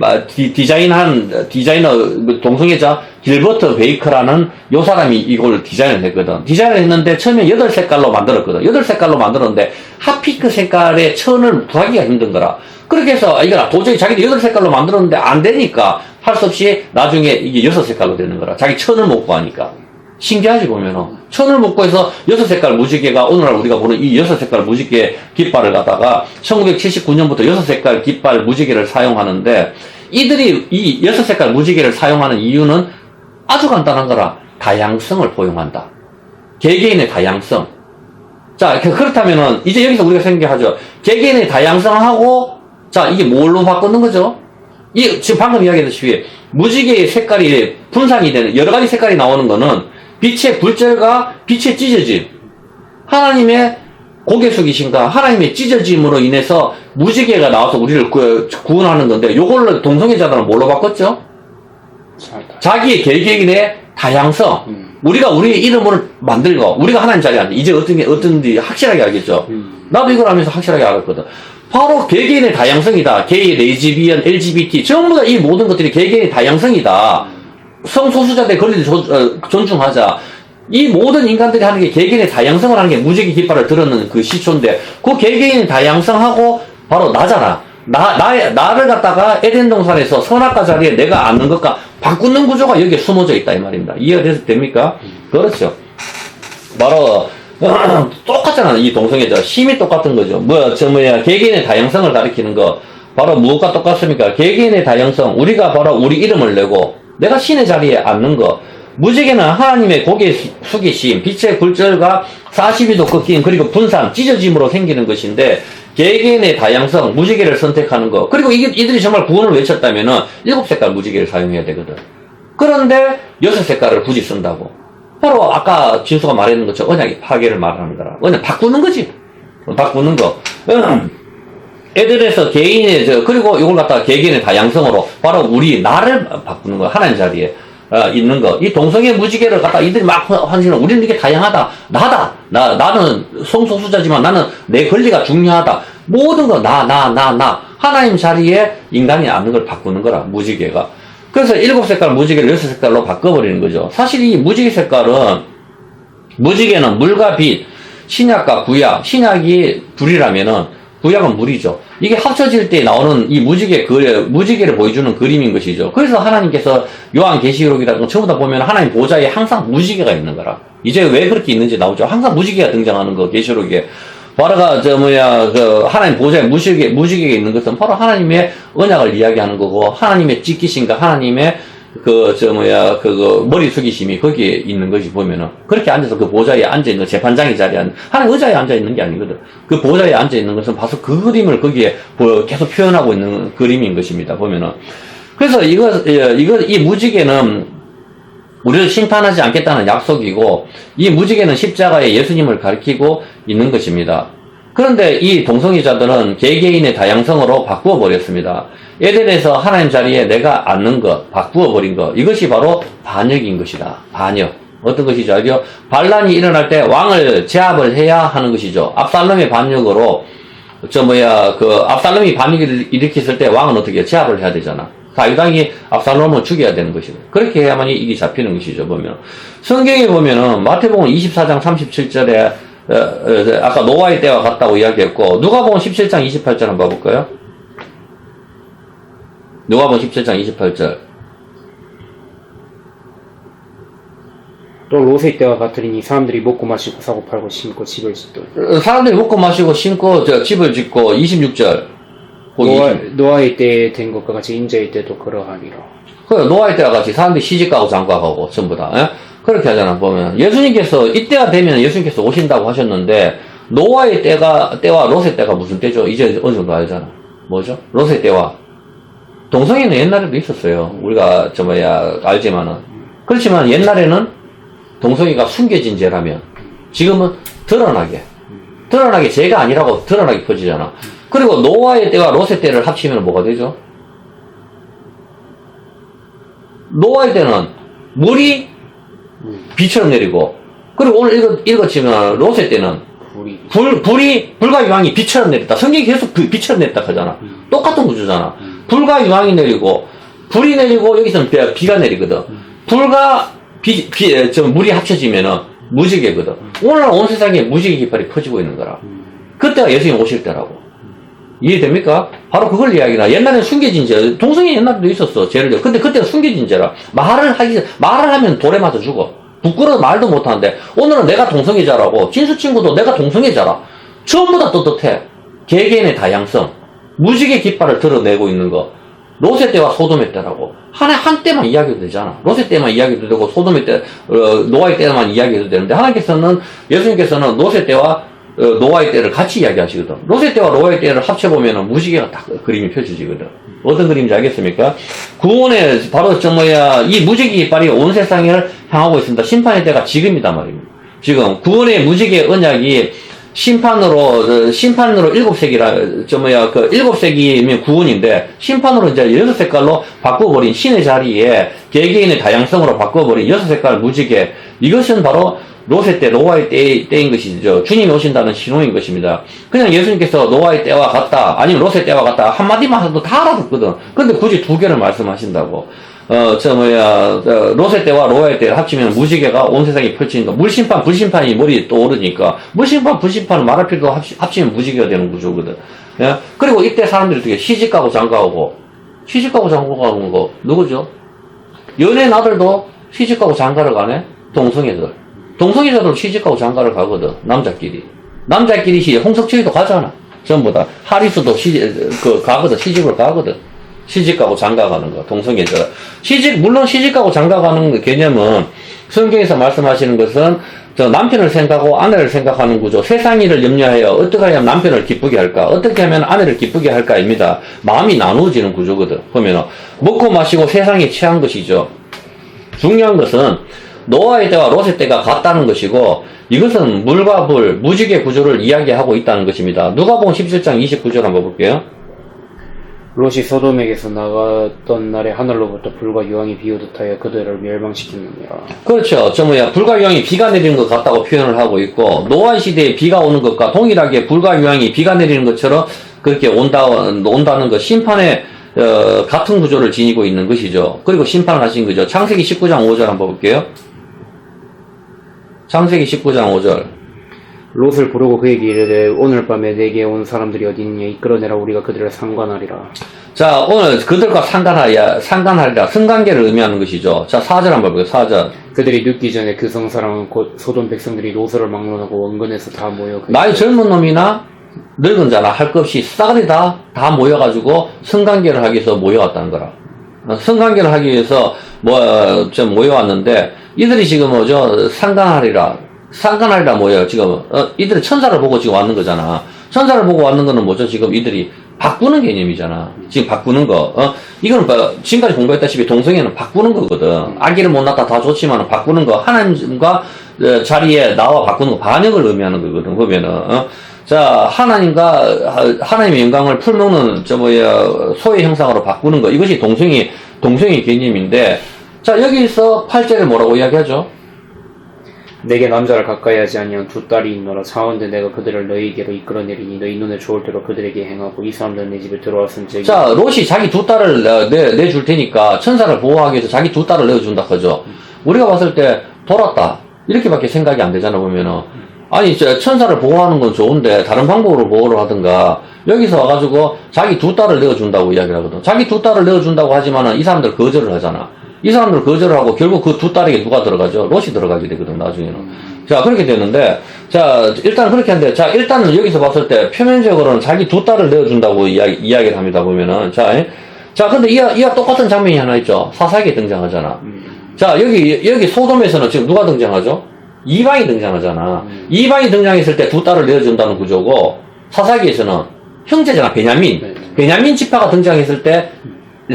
디자인한 디자이너 동성애자 길버트 베이커라는 요 사람이 이걸 디자인을 했거든. 디자인을 했는데 처음에 8색깔로 만들었거든. 8색깔로 만들었는데 핫핑크 색깔의 천을 구하기가 힘든 거라. 그렇게 해서 이거 도저히 자기도 8색깔로 만들었는데 안 되니까 할 수 없이 나중에 이게 6색깔로 되는 거라. 자기 천을 못 구하니까. 신기하지 보면은 천을 묶고 해서 6색깔 무지개가 오늘날 우리가 보는 이 6색깔 무지개 깃발을 갖다가 1979년부터 6색깔 깃발 무지개를 사용하는데 이들이 이 6색깔 무지개를 사용하는 이유는 아주 간단한 거라. 다양성을 포용한다. 개개인의 다양성. 자, 그렇다면은 이제 여기서 우리가 생각하죠. 개개인의 다양성하고 자, 이게 뭘로 바꾸는 거죠? 지금 방금 이야기했듯이 무지개의 색깔이 분산이 되는 여러 가지 색깔이 나오는 거는 빛의 굴절과 빛의 찢어짐, 하나님의 고개 숙이신가 하나님의 찢어짐으로 인해서 무지개가 나와서 우리를 구원하는 건데 요걸로 동성애자들은 뭘로 바꿨죠? 자기의 개개인의 다양성. 우리가 우리의 이름을 만들고 우리가 하나님 자리에 앉아 이제 어떤지 확실하게 알겠죠? 나도 이걸 하면서 확실하게 알았거든. 바로 개개인의 다양성이다. 게이, 레즈비언, LGBT 전부 다 이 모든 것들이 개개인의 다양성이다. 성소수자들의 권리를 존중하자. 이 모든 인간들이 하는 게 개개인의 다양성을 하는 게 무지개 깃발을 들었는 그 시초인데 그 개개인의 다양성하고 바로 나잖아. 나를 갖다가 에덴 동산에서 선악과 자리에 내가 앉는 것과 바꾸는 구조가 여기에 숨어져 있다 이 말입니다. 이해가 됩니까? 그렇죠. 바로 똑같잖아. 이 동성애자 힘이 똑같은 거죠. 개개인의 다양성을 가리키는 거 바로 무엇과 똑같습니까? 개개인의 다양성. 우리가 바로 우리 이름을 내고 내가 신의 자리에 앉는 거. 무지개는 하나님의 고개 숙이심, 빛의 굴절과 42도 꺾임, 그리고 분산, 찢어짐으로 생기는 것인데, 개개인의 다양성, 무지개를 선택하는 거. 그리고 이들이 정말 구원을 외쳤다면은 7색깔 무지개를 사용해야 되거든. 그런데 6색깔을 굳이 쓴다고. 바로 아까 진수가 말했는 것처럼 언약의 파괴를 말하는 거라. 언약 바꾸는 거지. 바꾸는 거. 애들에서 개인의 그리고 이걸 갖다가 개개인의 다양성으로 바로 나를 바꾸는 거야. 하나님 자리에 있는 거. 이 동성애 무지개를 갖다 이들이 막 환신을 우리는 이게 다양하다. 나는 성소수자지만 나는 내 권리가 중요하다. 모든 거 나. 하나님 자리에 인간이 앉는 걸 바꾸는 거라. 무지개가. 그래서 7색깔 무지개를 6색깔로 바꿔버리는 거죠. 사실 이 무지개 색깔은 무지개는 물과 빛, 신약과 구약, 신약이 불이라면은 구약은 물이죠. 이게 합쳐질 때 나오는 이 무지개를 보여주는 그림인 것이죠. 그래서 하나님께서 요한계시록이라든가 전부 다 보면 하나님 보좌에 항상 무지개가 있는 거라. 이제 왜 그렇게 있는지 나오죠. 항상 무지개가 등장하는 거, 계시록에. 바로가, 하나님 보좌에 무지개가 있는 것은 바로 하나님의 언약을 이야기하는 거고, 하나님의 찢기신가, 하나님의 머리 숙이심이 거기에 있는 것이 보면은, 그렇게 앉아서 그 보좌에 앉아있는, 재판장의 자리에 하나님 의자에 앉아있는 게 아니거든. 그 보좌에 앉아있는 것은 바로 그 그림을 거기에 계속 표현하고 있는 그림인 것입니다, 보면은. 그래서 이 무지개는 우리를 심판하지 않겠다는 약속이고, 이 무지개는 십자가에 예수님을 가리키고 있는 것입니다. 그런데 이 동성애자들은 개개인의 다양성으로 바꾸어 버렸습니다. 에덴에서 하나님 자리에 내가 앉는 것, 바꾸어 버린 것, 이것이 바로 반역인 것이다. 반역. 어떤 것이죠? 알죠? 반란이 일어날 때 왕을 제압을 해야 하는 것이죠. 압살롬의 반역으로, 압살롬이 반역을 일으켰을 때 왕은 어떻게 해요? 제압을 해야 되잖아. 다윗왕이 압살롬을 죽여야 되는 것이고, 그렇게 해야만이 이게 잡히는 것이죠, 보면. 성경에 보면은, 마태복음 24장 37절에, 아까 노아의 때와 같다고 이야기했고, 누가복음 17장 28절 한번 봐볼까요? 누가복음 17장 28절. 또 롯의 때와 같으리니 사람들이 먹고 마시고 사고 팔고 심고 집을 짓도. 사람들이 먹고 마시고 심고 집을 짓고 26절. 노아의 때 된 것과 같이 인자의 때도 그러하니라. 그래, 노아의 때와 같이 사람들이 시집가고 장가가고 전부 다. 예? 그렇게 하잖아, 보면. 예수님께서, 이때가 되면 예수님께서 오신다고 하셨는데, 노아의 때와 롯의 때가 무슨 때죠? 이제 어느 정도 알잖아. 뭐죠? 롯의 때와. 동성애는 옛날에도 있었어요. 우리가, 알지만은. 그렇지만 옛날에는 동성애가 숨겨진 죄라면, 지금은 드러나게 죄가 아니라고 드러나게 퍼지잖아. 그리고 노아의 때와 롯의 때를 합치면 뭐가 되죠? 노아의 때는 물이 비처럼 내리고, 그리고 오늘 읽었지만 롯의 때는 불과 유황이 비처럼 내렸다. 성경이 계속 비처럼 내렸다 하잖아. 똑같은 구조잖아. 불과 유황이 내리고, 불이 내리고, 여기서는 비가 내리거든. 불과 물이 합쳐지면은 무지개거든. 오늘 온 세상에 무지개 깃발이 퍼지고 있는 거라. 그때가 예수님 오실 때라고. 이해됩니까? 바로 그걸 이야기나. 옛날에는 숨겨진 죄, 동성애 옛날에도 있었어, 죄를. 근데 그때는 숨겨진 죄라. 말을 하면 돌에 맞아 죽어. 부끄러워 말도 못하는데, 오늘은 내가 동성애자라고, 진수 친구도 내가 동성애자라. 전부 다 떳떳해. 개개인의 다양성. 무지개 깃발을 드러내고 있는 거. 롯의 때와 소돔의 때라고. 한때만 이야기해도 되잖아. 롯의 때만 이야기해도 되고, 소돔의 때, 노아의 때만 이야기해도 되는데, 예수님께서는 롯의 때와 노아의 때를 같이 이야기하시거든. 롯의 때와 노아의 때를 합쳐보면 무지개가 딱 그림이 펼쳐지거든. 어떤 그림인지 알겠습니까? 구원의, 바로 이 무지개 깃발이 온 세상을 향하고 있습니다. 심판의 때가 지금이다 말입니다. 지금, 구원의 무지개 언약이 심판으로 7세기라, 7세기면 구원인데, 심판으로 이제 6색깔로 바꿔버린 신의 자리에 개개인의 다양성으로 바꿔버린 6색깔 무지개. 이것은 바로 롯의 때, 노아의 때인 것이죠. 주님이 오신다는 신호인 것입니다. 그냥 예수님께서 노아의 때와 같다, 아니면 롯의 때와 같다, 한마디만 해도 다 알아듣거든. 근데 굳이 두 개를 말씀하신다고. 롯의 때와 노아의 때를 합치면 무지개가 온 세상에 펼치니까, 물심판, 불심판이 머리에 떠오르니까, 물심판, 불심판을 말할 필요도 합치면 무지개가 되는 구조거든. 예? 그리고 이때 사람들이 어떻게 시집가고 장가가고 가는 거, 누구죠? 연예인 아들도 시집가고 장가를 가네? 동성애자들 시집가고 장가를 가거든, 남자끼리 홍석철이도 가잖아. 전부 다. 하리스도 가거든, 시집을 가거든. 시집가고 장가가는 거, 동성애자. 물론 시집가고 장가가는 개념은 성경에서 말씀하시는 것은 남편을 생각하고 아내를 생각하는 구조, 세상 일을 염려하여 어떻게 하면 남편을 기쁘게 할까, 어떻게 하면 아내를 기쁘게 할까입니다. 마음이 나누어지는 구조거든. 보면은 먹고 마시고 세상에 취한 것이죠. 중요한 것은 노아의 때와 롯의 때가 같다는 것이고, 이것은 물과 불, 무지개 구조를 이야기하고 있다는 것입니다. 누가복음 17장 29절 한번 볼게요. 롯이 소돔에게서 나갔던 날에 하늘로부터 불과 유황이 비오듯 하여 그들을 멸망시켰느니라. 그렇죠. 불과 유황이 비가 내리는 것 같다고 표현을 하고 있고, 노아 시대에 비가 오는 것과 동일하게 불과 유황이 비가 내리는 것처럼 그렇게 온다는 것, 심판의 같은 구조를 지니고 있는 것이죠. 그리고 심판을 하신 거죠. 창세기 19장 5절 한번 볼게요. 창세기 19장 5절. 롯을 부르고 그에게 이르되 오늘 밤에 내게 온 사람들이 어디 있느냐, 이끌어내라, 우리가 그들을 상관하리라. 자, 오늘 그들과 상관하리라. 승관계를 의미하는 것이죠. 자, 4절 한번 볼게요. 4절. 그들이 눕기 전에 그 성사랑은 곧 소돔 백성들이 롯을 막론하고 원근에서 다 모여 나이 젊은 놈이나 늙은 자나 할 것 없이 싸그리 다 모여가지고 성관계를 하기 위해서 모여왔다는 거라. 성관계를 하기 위해서 모여왔는데, 이들이 지금 상관하리라 뭐예요? 지금 이들이 천사를 보고 지금 왔는 거잖아. 천사를 보고 왔는 거는 뭐죠? 지금 이들이 바꾸는 개념이잖아. 지금 바꾸는 거. 이거는 지금까지 공부했다시피 동성애는 바꾸는 거거든. 아기를 못 낳다 다 좋지만 바꾸는 거, 하나님과 자리에 나와 바꾸는 거, 반역을 의미하는 거거든. 보면은 자, 하나님의 영광을 풀먹는 소의 형상으로 바꾸는 거, 이것이 동성애 개념인데, 자, 여기서 8절에 뭐라고 이야기하죠? 내게 남자를 가까이 하지 아니한 두 딸이 있노라. 차원대 내가 그들을 너희에게로 이끌어내리니 너희 눈에 좋을 대로 그들에게 행하고 이 사람들은 내 집에 들어왔은즉. 자, 롯이 자기 두 딸을 내줄 테니까 천사를 보호하기 위해서 자기 두 딸을 내어준다 하죠. 우리가 봤을 때 돌았다 이렇게밖에 생각이 안 되잖아. 보면은 아니 천사를 보호하는 건 좋은데 다른 방법으로 보호를 하든가, 여기서 와가지고 자기 두 딸을 내어준다고 이야기를 하거든. 자기 두 딸을 내어준다고 하지만은 이 사람들 거절을 하잖아. 이 사람들 거절을 하고 결국 그 두 딸에게 누가 들어가죠? 롯이 들어가게 되거든, 나중에는. 자, 그렇게 되는데, 자, 일단 그렇게 하는데, 자, 일단은 여기서 봤을 때 표면적으로는 자기 두 딸을 내어준다고 이야기를 합니다, 보면은. 자, 근데 이와 똑같은 장면이 하나 있죠. 사사기에 등장하잖아. 자, 여기 소돔에서는 지금 누가 등장하죠? 이방이 등장하잖아. 이방이 등장했을 때 두 딸을 내어준다는 구조고, 사사기에서는 형제잖아, 베냐민. 베냐민 지파가 등장했을 때,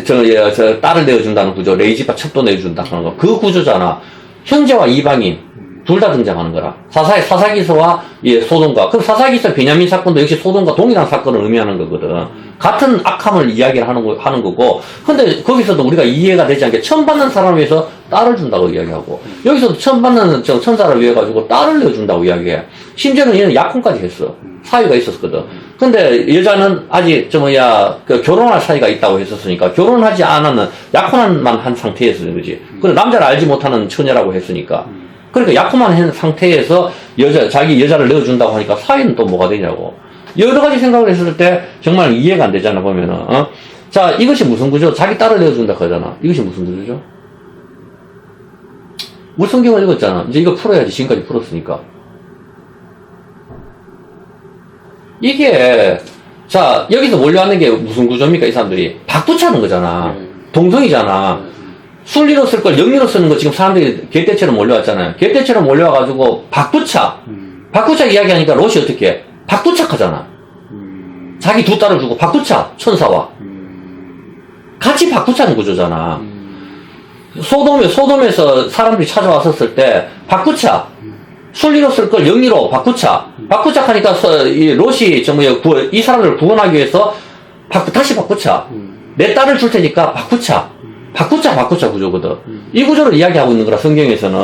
저 딸을 내어준다는 구조, 레위 지파 첩도 내어준다는 거. 그 구조잖아. 형제와 이방인, 둘 다 등장하는 거라. 사사기서와 소돔과. 그럼 사사기서 베냐민 사건도 역시 소돔과 동일한 사건을 의미하는 거거든. 같은 악함을 이야기를 하는 거고. 근데 거기서도 우리가 이해가 되지 않게 처음 받는 사람을 위해서 딸을 준다고 이야기하고, 여기서도 처음 받는 천사를 위해 가지고 딸을 내어준다고 이야기해. 심지어는 얘는 약혼까지 했어. 사위가 있었거든. 근데 여자는 아직 결혼할 사이가 있다고 했었으니까, 결혼하지 않았는, 약혼만 한 상태에서 그지. 근데 남자를 알지 못하는 처녀라고 했으니까. 그러니까 약혼만 한 상태에서 자기 여자를 내어준다고 하니까 사위는 또 뭐가 되냐고. 여러 가지 생각을 했을 때 정말 이해가 안 되잖아, 보면은. 자, 이것이 무슨 구조? 자기 딸을 내어준다 하잖아. 이것이 무슨 구조죠? 우리 성경을 읽었잖아. 이제 이거 풀어야지. 지금까지 풀었으니까. 이게, 자, 여기서 몰려왔는 게 무슨 구조입니까, 이 사람들이? 바꾸차는 거잖아. 동성이잖아. 순리로 쓸 걸 영리로 쓰는 거 지금 사람들이 개떼처럼 몰려왔잖아요. 개떼처럼 몰려와가지고 바꾸차. 바꾸차 이야기하니까 롯이 어떻게 해? 바꾸착하잖아. 자기 두 딸을 주고 바꾸차, 천사와. 같이 바꾸차는 구조잖아. 소돔에서 사람들이 찾아왔었을 때 바꾸차. 순리로 쓸 걸 영리로 바꾸차. 바꾸착하니까 이 롯이 이 사람들을 구원하기 위해서 다시 바꾸차. 내 딸을 줄 테니까 바꾸차. 바꾸차 구조거든. 이 구조를 이야기하고 있는 거라, 성경에서는.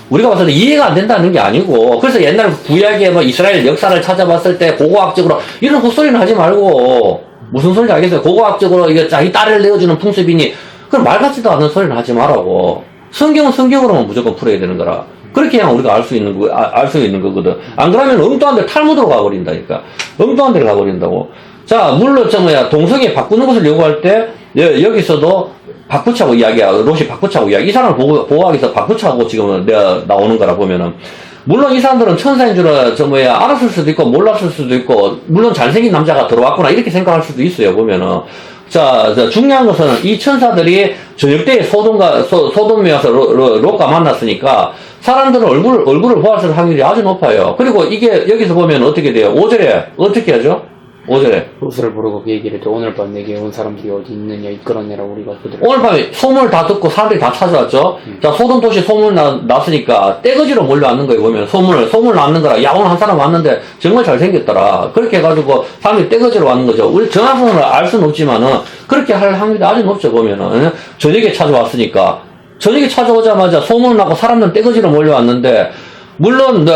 우리가 봐서 이해가 안 된다는 게 아니고, 그래서 옛날 구약의 이스라엘 역사를 찾아봤을 때 고고학적으로 이런 헛소리는 하지 말고, 무슨 소리인지 알겠어요? 고고학적으로 이게 자기 딸을 내어주는 풍습이니, 그럼 말 같지도 않은 소리는 하지 말라고. 성경은 성경으로만 무조건 풀어야 되는 거라. 그렇게 해야 우리가 알 수 있는 거거든. 안 그러면 엉뚱한 데 탈무드로 가버린다니까. 엉뚱한 데를 가버린다고. 자, 물론 동성애 바꾸는 것을 요구할 때, 여기서도 바꾸차고 이야기야. 롯이 바꾸차고 이야기. 이 사람을 보호하기 위해서 바꾸차고 지금 나오는 거라 보면은. 물론 이 사람들은 천사인 줄 알았을 수도 있고, 몰랐을 수도 있고, 물론 잘생긴 남자가 들어왔구나, 이렇게 생각할 수도 있어요, 보면은. 자, 중요한 것은 이 천사들이 저녁 때에 소돔에 와서 롯과 만났으니까, 사람들은 얼굴을 보았을 확률이 아주 높아요. 그리고 이게 여기서 보면 어떻게 돼요? 5절에 어떻게 하죠? 5절에 롯을 부르고 그 얘기를 또 오늘 밤 내게 온 사람들이 어디 있느냐 이끌어내라 우리가 그들을. 오늘 밤에 소문을 다 듣고 사람들이 다 찾아왔죠. 자, 소돔 도시 소문 났으니까 떼거지로 몰려왔는 거예요. 보면 소문 났는 거라. 야, 오늘 한 사람 왔는데 정말 잘생겼더라. 그렇게 해가지고 사람들이 떼거지로 왔는 거죠. 우리 정확성을 알 수는 없지만은 그렇게 할 확률이 아주 높죠. 보면은 저녁에 찾아왔으니까. 저녁에 찾아오자마자 소문을 나고 사람들은 떼거지로 몰려왔는데, 물론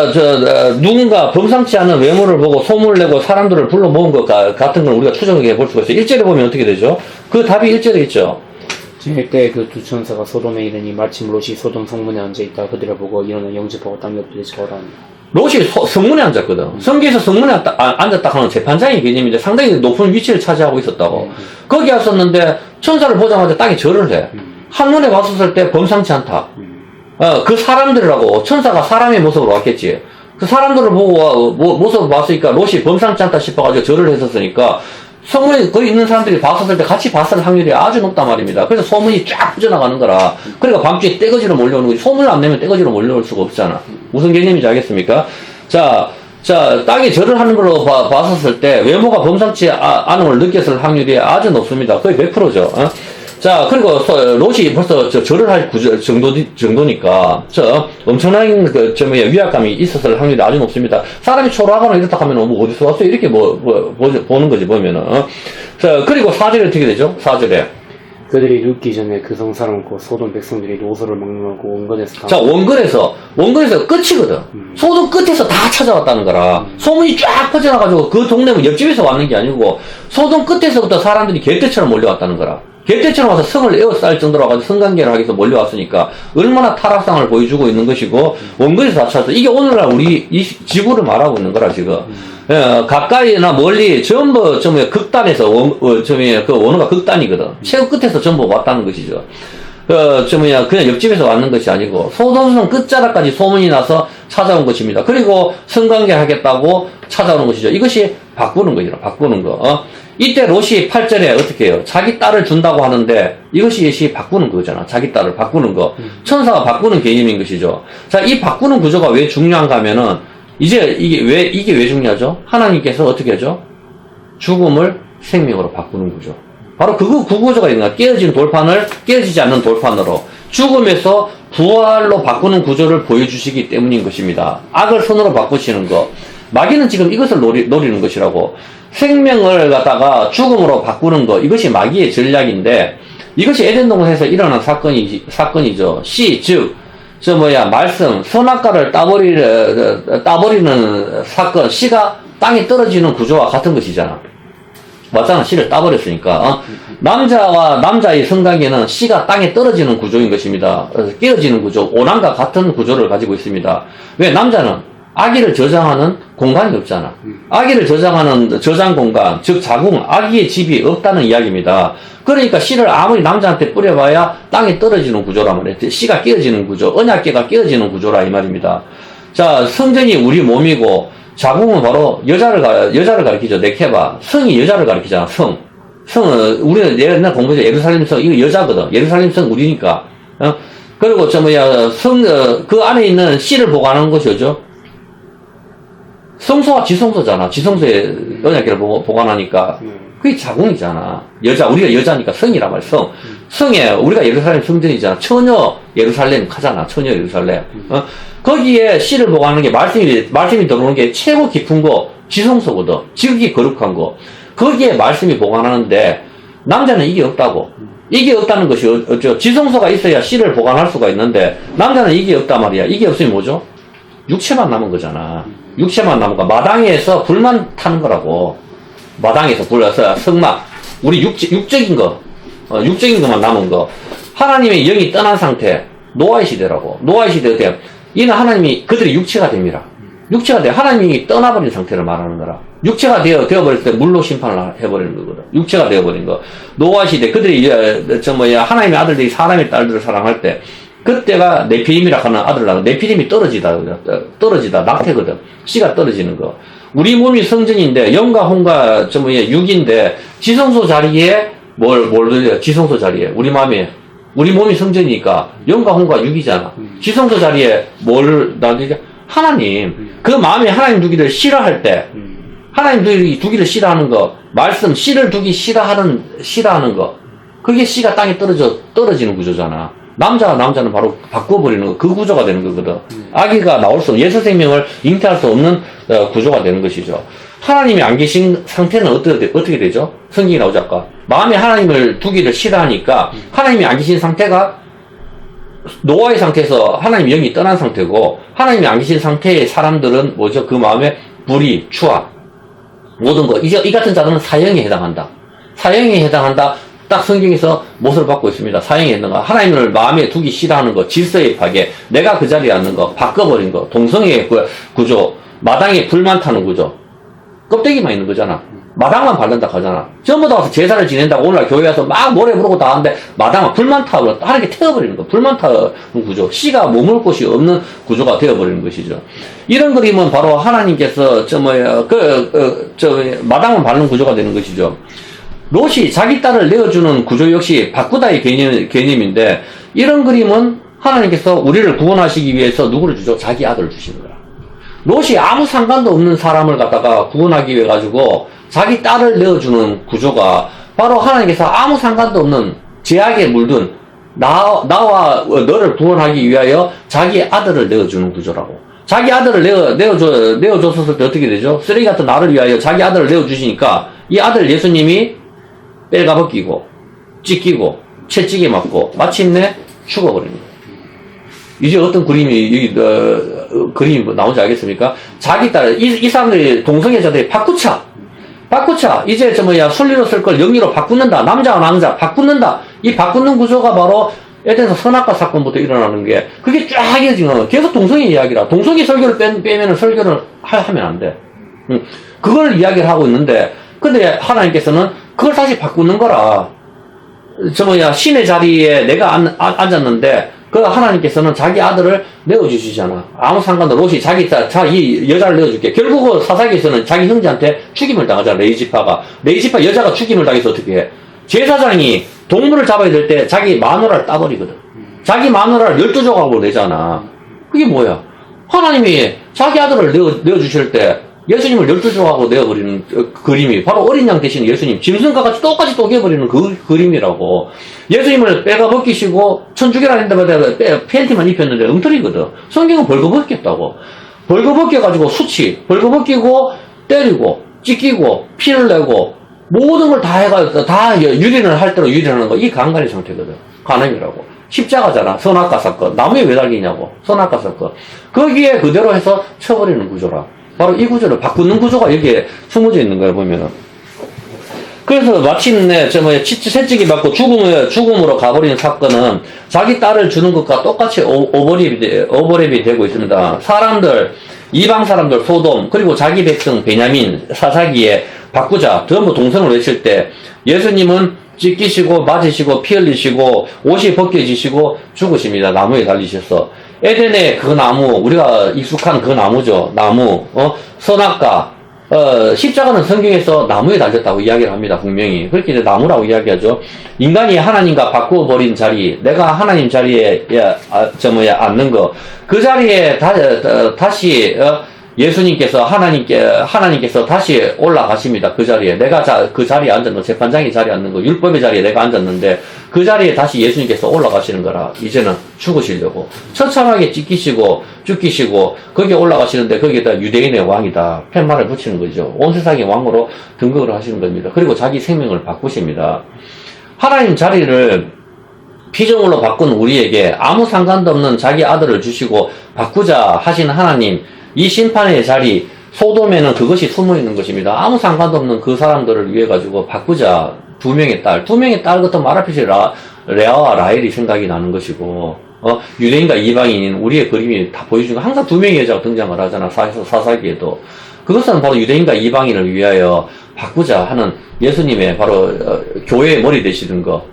누군가 범상치 않은 외모를 보고 소문을 내고 사람들을 불러 모은 것 같은 걸 우리가 추정해 볼 수가 있어요. 1절에 보면 어떻게 되죠? 그 답이 1절에 있죠. 그때 그 두 천사가 소돔에 이르니 마침 롯이 소돔 성문에 앉아있다. 그들을 보고 일어나 영접하고 땅 옆에 저라. 롯이 성문에 앉았거든. 성경에서 성문에 앉았다 하는 재판장의 개념인데 상당히 높은 위치를 차지하고 있었다고. 거기 왔었는데 천사를 보자마자 땅에 절을 해. 한눈에 봤었을 때 범상치 않다. 그 사람들이라고. 천사가 사람의 모습으로 왔겠지. 그 사람들을 보고 모습을 봤으니까 롯이 범상치 않다 싶어가지고 절을 했었으니까 성문에 거기 있는 사람들이 봤었을 때 같이 봤을 확률이 아주 높단 말입니다. 그래서 소문이 쫙 퍼져나가는 거라. 그러니까 밤중에 떼거지로 몰려오는 거지. 소문을 안 내면 떼거지로 몰려올 수가 없잖아. 무슨 개념인지 알겠습니까? 자, 땅에 절을 하는 걸로 봤었을 때 외모가 범상치 않은 걸 느꼈을 확률이 아주 높습니다. 거의 100%죠. 자, 그리고 롯이 벌써 절을 할 정도니까 엄청난 위압감이 있었을 확률이 아주 높습니다. 사람이 초라하거나 이렇다 하면 뭐 어디서 왔어요? 이렇게 보는 거지, 보면은. 자, 그리고 4절에 어떻게 되죠? 4절에. 그들이 눕기 전에 그 성사람 곧 소돔 백성들이 노소를 막론하고 원근에서 자, 원근에서 끝이거든. 소돔 끝에서 다 찾아왔다는 거라. 소문이 쫙 퍼져나가지고 그 동네는 옆집에서 왔는 게 아니고 소돔 끝에서부터 사람들이 개떼처럼 몰려왔다는 거라. 개떼처럼 와서 성을 에워쌀 정도로 가지고 성관계를 하기 위해서 몰려왔으니까 얼마나 타락상을 보여주고 있는 것이고 원근에서 다 찾았어. 이게 오늘날 우리 이 지구를 말하고 있는 거라 지금. 가까이나 멀리 전부 극단에서 그 원어가 극단이거든. 최고 끝에서 전부 왔다는 것이죠. 그냥 옆집에서 왔는 것이 아니고 소돔성 끝자락까지 소문이 나서 찾아온 것입니다. 그리고 성관계 하겠다고 찾아오는 것이죠. 이것이 바꾸는 거죠. 바꾸는 거. 이때 롯이 8절에 어떻게 해요? 자기 딸을 준다고 하는데 이것이 바꾸는 거잖아. 자기 딸을 바꾸는 거. 천사가 바꾸는 개념인 것이죠. 자, 이 바꾸는 구조가 왜 중요한가 하면은 이제 이게 왜 중요하죠? 하나님께서 어떻게 하죠? 죽음을 생명으로 바꾸는 구조. 바로 그 구조가 있는 거야. 깨어진 돌판을 깨어지지 않는 돌판으로 죽음에서 부활로 바꾸는 구조를 보여주시기 때문인 것입니다. 악을 선으로 바꾸시는 거. 마귀는 지금 이것을 노리는 것이라고. 생명을 갖다가 죽음으로 바꾸는 거. 이것이 마귀의 전략인데 이것이 에덴 동산에서 일어난 사건이죠. 즉 말씀, 선악과를 따버리는 사건. 씨가 땅에 떨어지는 구조와 같은 것이잖아. 맞잖아. 씨를 따버렸으니까. 남자와 남자의 성관계는 씨가 땅에 떨어지는 구조인 것입니다. 깨어지는 구조, 오남과 같은 구조를 가지고 있습니다. 왜? 남자는 아기를 저장하는 공간이 없잖아. 아기를 저장하는 저장 공간, 즉 자궁, 아기의 집이 없다는 이야기입니다. 그러니까 씨를 아무리 남자한테 뿌려봐야 땅에 떨어지는 구조란 말이에요. 씨가 깨어지는 구조, 언약계가 깨어지는 구조라 이 말입니다. 자, 성전이 우리 몸이고 자궁은 바로 여자를 가리키죠. 네케바. 성이 여자를 가리키잖아. 성은 우리는 옛날 공부죠. 예루살렘 성 이거 여자거든. 예루살렘 성 우리니까. 그리고 그 안에 있는 씨를 보관하는 것이죠. 성소와 지성소잖아. 지성소에 언약계를 보관하니까 그게 자궁이잖아. 우리가 여자니까 성이란 말이야. 성에 우리가 예루살렘 성전이잖아. 처녀 예루살렘 하잖아. 처녀 예루살렘. 거기에 씨를 보관하는 게 말씀이 들어오는 게 최고 깊은 거 지성소거든. 지극히 거룩한 거. 거기에 말씀이 보관하는데 남자는 이게 없다고. 이게 없다는 것이 어쩌? 지성소가 있어야 씨를 보관할 수가 있는데 남자는 이게 없단 말이야. 이게 없으면 뭐죠? 육체만 남은 거잖아. 육체만 남은 거. 마당에서 불만 타는 거라고. 마당에서 불러서 성막. 우리 육적인 거. 육적인 것만 남은 거. 하나님의 영이 떠난 상태. 노아의 시대라고. 노아의 시대 때 이는 하나님이 그들이 육체가 됩니다. 육체가 돼. 하나님이 떠나버린 상태를 말하는 거라. 육체가 되어버릴 때 물로 심판을 해버리는 거거든. 육체가 되어버린 거. 노아 시대 그들이 하나님의 아들들이 사람의 딸들을 사랑할 때 그때가 네피림이라 하는 아들 나가. 네피림이 떨어지다 낙태거든. 씨가 떨어지는 거. 우리 몸이 성전인데 영과 혼과 육인데 지성소 자리에 뭘 들려? 지성소 자리에 우리 몸이 성전이니까 영과 혼과 육이잖아. 지성소 자리에 하나님. 그 마음에 하나님 두기를 싫어할 때 하나님 두기를 싫어하는 거, 말씀 씨를 두기 싫어하는 거. 그게 씨가 땅에 떨어지는 구조잖아. 남자와 남자는 바로 바꿔버리는 거, 그 구조가 되는 거거든. 아기가 나올 수 없는, 예수 생명을 잉태할 수 없는 구조가 되는 것이죠. 하나님이 안 계신 상태는 어떻게 되죠? 성경이 나오죠, 아까. 마음에 하나님을 두기를 싫어하니까, 하나님이 안 계신 상태가 노아의 상태에서 하나님 영이 떠난 상태고, 하나님이 안 계신 상태의 사람들은 뭐죠? 그 마음에 불의, 추악, 모든 거. 이 같은 자들은 사형에 해당한다. 사형에 해당한다. 딱 성경에서 못을 받고 있습니다. 사형에 있는 거. 하나님을 마음에 두기 싫어하는 거, 질서의 파괴, 내가 그 자리에 앉는 거, 바꿔버린 거, 동성애의 구조, 마당에 불만 타는 구조, 껍데기만 있는 거잖아. 마당만 바른다 하잖아. 전부 다 와서 제사를 지낸다고 오늘날 교회 와서 막 노래 부르고 다 하는데 마당만 불만 타고 하나님께 태워버리는 거. 불만 타는 구조. 씨가 머물 곳이 없는 구조가 되어버리는 것이죠. 이런 그림은 바로 하나님께서 마당만 바르는 구조가 되는 것이죠. 롯이 자기 딸을 내어주는 구조 역시 바꾸다의 개념인데 이런 그림은 하나님께서 우리를 구원하시기 위해서 누구를 주죠? 자기 아들을 주시는 거야. 롯이 아무 상관도 없는 사람을 갖다가 구원하기 위해 가지고 자기 딸을 내어주는 구조가 바로 하나님께서 아무 상관도 없는 죄악에 물든 나와 너를 구원하기 위하여 자기 아들을 내어주는 구조라고. 자기 아들을 내어줬을 때 어떻게 되죠? 쓰레기 같은 나를 위하여 자기 아들을 내어주시니까 이 아들 예수님이 뺄가벗기고 찢기고 채찍에 맞고 마침내 죽어버립니다. 이제 어떤 그림이 나오는지 알겠습니까? 자기 딸, 이 사람들이 동성애자들이 바꾸자. 이제 순리로 쓸 걸 영리로 바꾸는다. 남자와 남자 바꾸는다. 이 바꾸는 구조가 바로 에덴에서 선악과 사건부터 일어나는 게 그게 쫙 이어지는 계속 동성애 이야기라. 동성애 설교를 빼면 설교를 하면 안 돼. 그걸 이야기를 하고 있는데 근데 하나님께서는 그걸 다시 바꾸는 거라. 신의 자리에 내가 앉았는데 그 하나님께서는 자기 아들을 내어주시잖아. 아무 상관도 롯이 자기 여자를 내어줄게. 결국은 사사기에서는 자기 형제한테 죽임을 당하잖아. 레이지파가 여자가 죽임을 당해서 어떻게 해? 제사장이 동물을 잡아야 될 때 자기 마누라를 따버리거든. 자기 마누라를 12조각으로 내잖아. 그게 뭐야? 하나님이 자기 아들을 내어주실 때 예수님을 12조각으로 내어버리는 그림이 바로 어린 양 대신 예수님, 짐승과 같이 똑같이 쪼개버리는 그 그림이라고. 예수님을 빼가 벗기시고 천주교라는 데마다 팬티만 입혔는데 엉터리거든. 성경은 벌거벗겼다고. 벌거벗겨가지고 벌거벗기고 때리고 찢기고 피를 내고 모든 걸 다 해가지고 다 유린을 할 대로 유린하는 거, 이 간간의 상태거든. 간음이라고. 십자가잖아. 선악과 사건. 나무에 왜 달리냐고. 선악과 사건. 거기에 그대로 해서 쳐버리는 구조라. 바로 이 구조를 바꾸는 구조가 여기에 숨어져 있는 거야, 보면은. 그래서 마침내, 채찍이 받고 죽음으로 가버리는 사건은 자기 딸을 주는 것과 똑같이 오버랩이 되고 있습니다. 사람들, 이방 사람들, 소돔, 그리고 자기 백성, 베냐민, 사사기에 바꾸자, 전부 동성을 외칠 때 예수님은 찢기시고, 맞으시고, 피 흘리시고, 옷이 벗겨지시고, 죽으십니다. 나무에 달리셔서. 에덴의 그 나무, 우리가 익숙한 그 나무죠. 나무, 선악과, 십자가는 성경에서 나무에 달렸다고 이야기를 합니다. 분명히. 그렇게 이제 나무라고 이야기하죠. 인간이 하나님과 바꾸어버린 자리, 내가 하나님 자리에, 앉는 거, 그 자리에 다시, 예수님께서 하나님께서 다시 올라가십니다. 그 자리에. 내가 그 자리에 앉았는, 재판장의 자리에 앉는 거, 율법의 자리에 내가 앉았는데, 그 자리에 다시 예수님께서 올라가시는 거라. 이제는 죽으시려고. 처참하게 찢기시고, 죽기시고, 거기에 올라가시는데, 거기에다 유대인의 왕이다. 팻말을 붙이는 거죠. 온 세상의 왕으로 등극을 하시는 겁니다. 그리고 자기 생명을 바꾸십니다. 하나님 자리를 피조물로 바꾼 우리에게 아무 상관도 없는 자기 아들을 주시고, 바꾸자 하신 하나님, 이 심판의 자리, 소돔에는 그것이 숨어 있는 것입니다. 아무 상관도 없는 그 사람들을 위해 가지고 바꾸자. 두 명의 딸 같은 말 앞에서 레아와 라헬이 생각이 나는 것이고, 유대인과 이방인인 우리의 그림이 다 보여주는 거, 항상 두 명의 여자가 등장을 하잖아. 사사기에도. 그것은 바로 유대인과 이방인을 위하여 바꾸자 하는 예수님의 바로, 교회의 머리 되시는 거.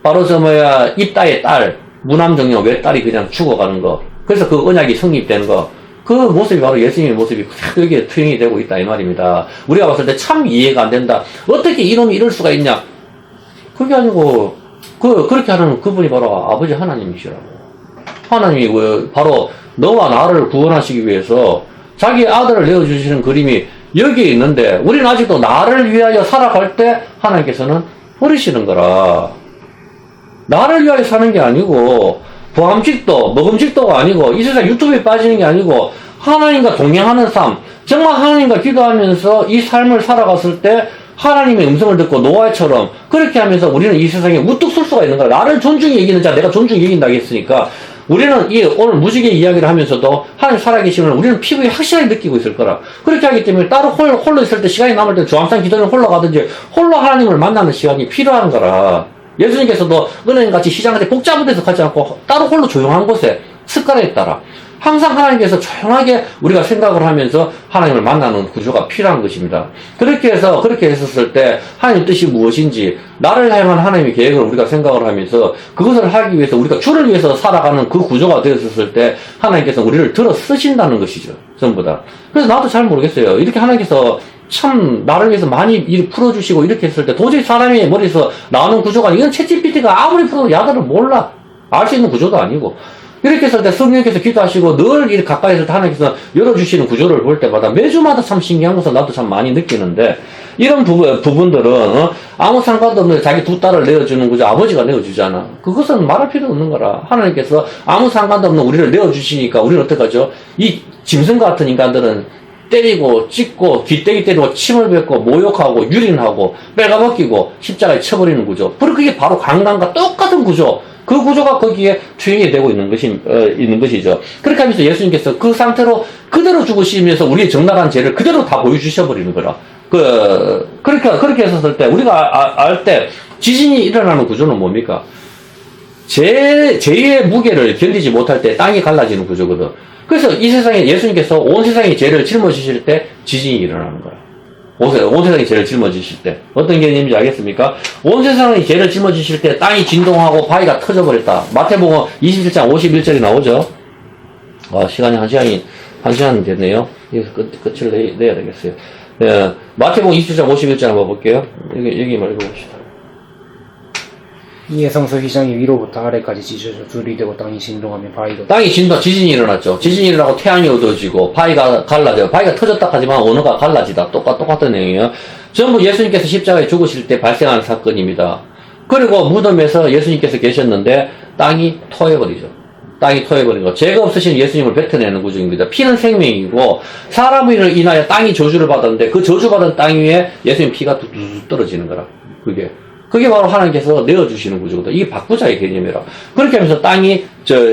바로 입다의 딸, 무남정령 외딸이 그냥 죽어가는 거. 그래서 그 언약이 성립되는 거. 그 모습이 바로 예수님의 모습이 여기에 투영이 되고 있다, 이 말입니다. 우리가 봤을 때 참 이해가 안 된다. 어떻게 이놈이 이럴 수가 있냐? 그게 아니고, 그렇게 하는 그분이 바로 아버지 하나님이시라고. 하나님이 바로 너와 나를 구원하시기 위해서 자기 아들을 내어주시는 그림이 여기에 있는데, 우리는 아직도 나를 위하여 살아갈 때 하나님께서는 버리시는 거라. 나를 위하여 사는 게 아니고, 보암직도, 먹음직도가 아니고, 이 세상 유튜브에 빠지는 게 아니고, 하나님과 동행하는 삶, 정말 하나님과 기도하면서 이 삶을 살아갔을 때, 하나님의 음성을 듣고 노아처럼, 그렇게 하면서 우리는 이 세상에 우뚝 설 수가 있는 거야. 나를 존중히 여기는 자, 내가 존중히 여긴다고 했으니까, 우리는 오늘 무지개 이야기를 하면서도 하나님 살아계심을 우리는 피부에 확실하게 느끼고 있을 거라. 그렇게 하기 때문에 따로 홀로 있을 때 시간이 남을 때 주암산 기도는 홀로 가든지, 홀로 하나님을 만나는 시간이 필요한 거라. 예수님께서도 은행같이 시장같이 복잡한 데서 가지 않고 따로 홀로 조용한 곳에 습관에 따라 항상 하나님께서 조용하게 우리가 생각을 하면서 하나님을 만나는 구조가 필요한 것입니다. 그렇게 했었을 때 하나님 뜻이 무엇인지 나를 향한 하나님의 계획을 우리가 생각을 하면서 그것을 하기 위해서 우리가 주를 위해서 살아가는 그 구조가 되었을 때 하나님께서 우리를 들어 쓰신다는 것이죠. 전부 다. 그래서 나도 잘 모르겠어요. 이렇게 하나님께서 참 나를 위해서 많이 일 풀어주시고 이렇게 했을 때 도저히 사람의 머리에서 나오는 구조가 이건 챗GPT가 아무리 풀어도 야들은 몰라. 알 수 있는 구조도 아니고. 이렇게 했을 때 성령께서 기도하시고 늘 이렇게 가까이 있을 때 하나님께서 열어주시는 구조를 볼 때마다 매주마다 참 신기한 것을 나도 참 많이 느끼는데 이런 부분들은 아무 상관도 없는 자기 두 딸을 내어주는 구조 아버지가 내어주잖아. 그것은 말할 필요 없는 거라. 하나님께서 아무 상관도 없는 우리를 내어주시니까 우리는 어떡하죠? 이 짐승 같은 인간들은 때리고 찢고 뒷대기 때리고 침을 뱉고 모욕하고 유린하고 빼가벗기고 십자가에 쳐버리는 구조. 그게 바로 강간과 똑같은 구조. 그 구조가 거기에 투영이 되고 있는 것이죠. 그렇게 하면서 예수님께서 그 상태로 그대로 죽으시면서 우리의 적나라한 죄를 그대로 다 보여주셔버리는 거라. 그렇게 했었을 때 우리가 알 때 지진이 일어나는 구조는 뭡니까? 죄의 무게를 견디지 못할 때 땅이 갈라지는 구조거든. 그래서 이 세상에 예수님께서 온 세상의 죄를 짊어지실 때 지진이 일어나는 거야. 온 세상이 죄를 짊어지실 때. 어떤 개념인지 알겠습니까? 온 세상이 죄를 짊어지실 때 땅이 진동하고 바위가 터져버렸다. 마태복음 27장 51절이 나오죠. 시간이 한 시간 됐네요. 여기서 끝을 내야 되겠어요. 예, 마태복음 27장 51절 한번 볼게요. 여기 말고 봅시다. 이에 성소 휘장이 위로부터 아래까지 찢어져 둘이 되고 땅이 진동하며 바위가 땅이 지진이 일어났죠. 지진이 일어나고 태양이 어두워지고 바위가 갈라져요. 바위가 터졌다 하지만 언어가 갈라지다. 똑같은 내용이에요. 전부 예수님께서 십자가에 죽으실 때 발생한 사건입니다. 그리고 무덤에서 예수님께서 계셨는데 땅이 토해버리죠. 땅이 토해버린 거. 죄가 없으신 예수님을 뱉어내는 구조입니다. 피는 생명이고 사람으로 인하여 땅이 저주를 받았는데 그 저주받은 땅 위에 예수님 피가 뚝뚝 떨어지는 거라. 그게 바로 하나님께서 내어주시는 구조거든. 이게 바꾸자의 개념이라. 그렇게 하면서 땅이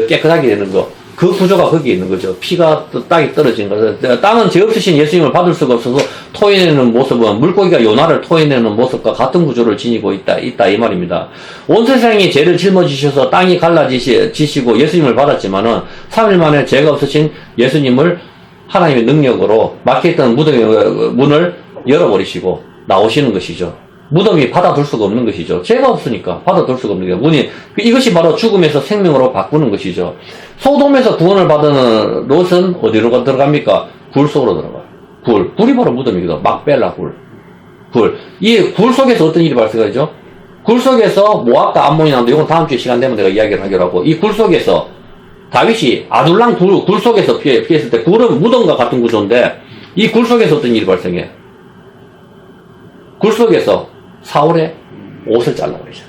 깨끗하게 되는 거. 그 구조가 거기에 있는 거죠. 피가 땅이 떨어지는 거죠. 땅은 죄 없으신 예수님을 받을 수가 없어서 토해내는 모습은 물고기가 요나를 토해내는 모습과 같은 구조를 지니고 있다 이 말입니다. 온 세상이 죄를 짊어지셔서 땅이 갈라지시고 예수님을 받았지만은 3일 만에 죄가 없으신 예수님을 하나님의 능력으로 막혀있던 무덤의 문을 열어버리시고 나오시는 것이죠. 무덤이 받아둘 수가 없는 것이죠. 죄가 없으니까 받아둘 수가 없는 거예요. 이것이 바로 죽음에서 생명으로 바꾸는 것이죠. 소돔에서 구원을 받은 롯은 어디로 들어갑니까? 굴 속으로 들어가요. 굴이 바로 무덤이거든. 막벨라 굴. 이 굴 속에서 어떤 일이 발생하죠? 굴 속에서 모압과 암몬이 나오는데 이건 다음 주에 시간 되면 내가 이야기를 하기로 하고, 이 굴 속에서 다윗이 아둘람 굴 속에서 피했을 때 굴은 무덤과 같은 구조인데 이 굴 속에서 어떤 일이 발생해? 굴 속에서 사울의 옷을 잘라버리잖아.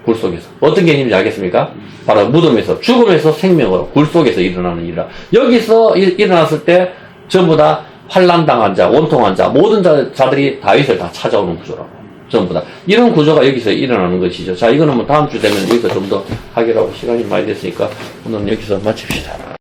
굴 속에서. 어떤 개념인지 알겠습니까? 바로 무덤에서, 죽음에서 생명으로, 굴 속에서 일어나는 일이라. 여기서 일어났을 때 전부 다 환난당한 자, 원통한 자, 모든 자들이 다윗을 다 찾아오는 구조라고. 전부 다. 이런 구조가 여기서 일어나는 것이죠. 자, 이거는 뭐 다음 주 되면 여기서 좀 더 하기로 하고 시간이 많이 됐으니까 오늘은 여기서 마칩시다.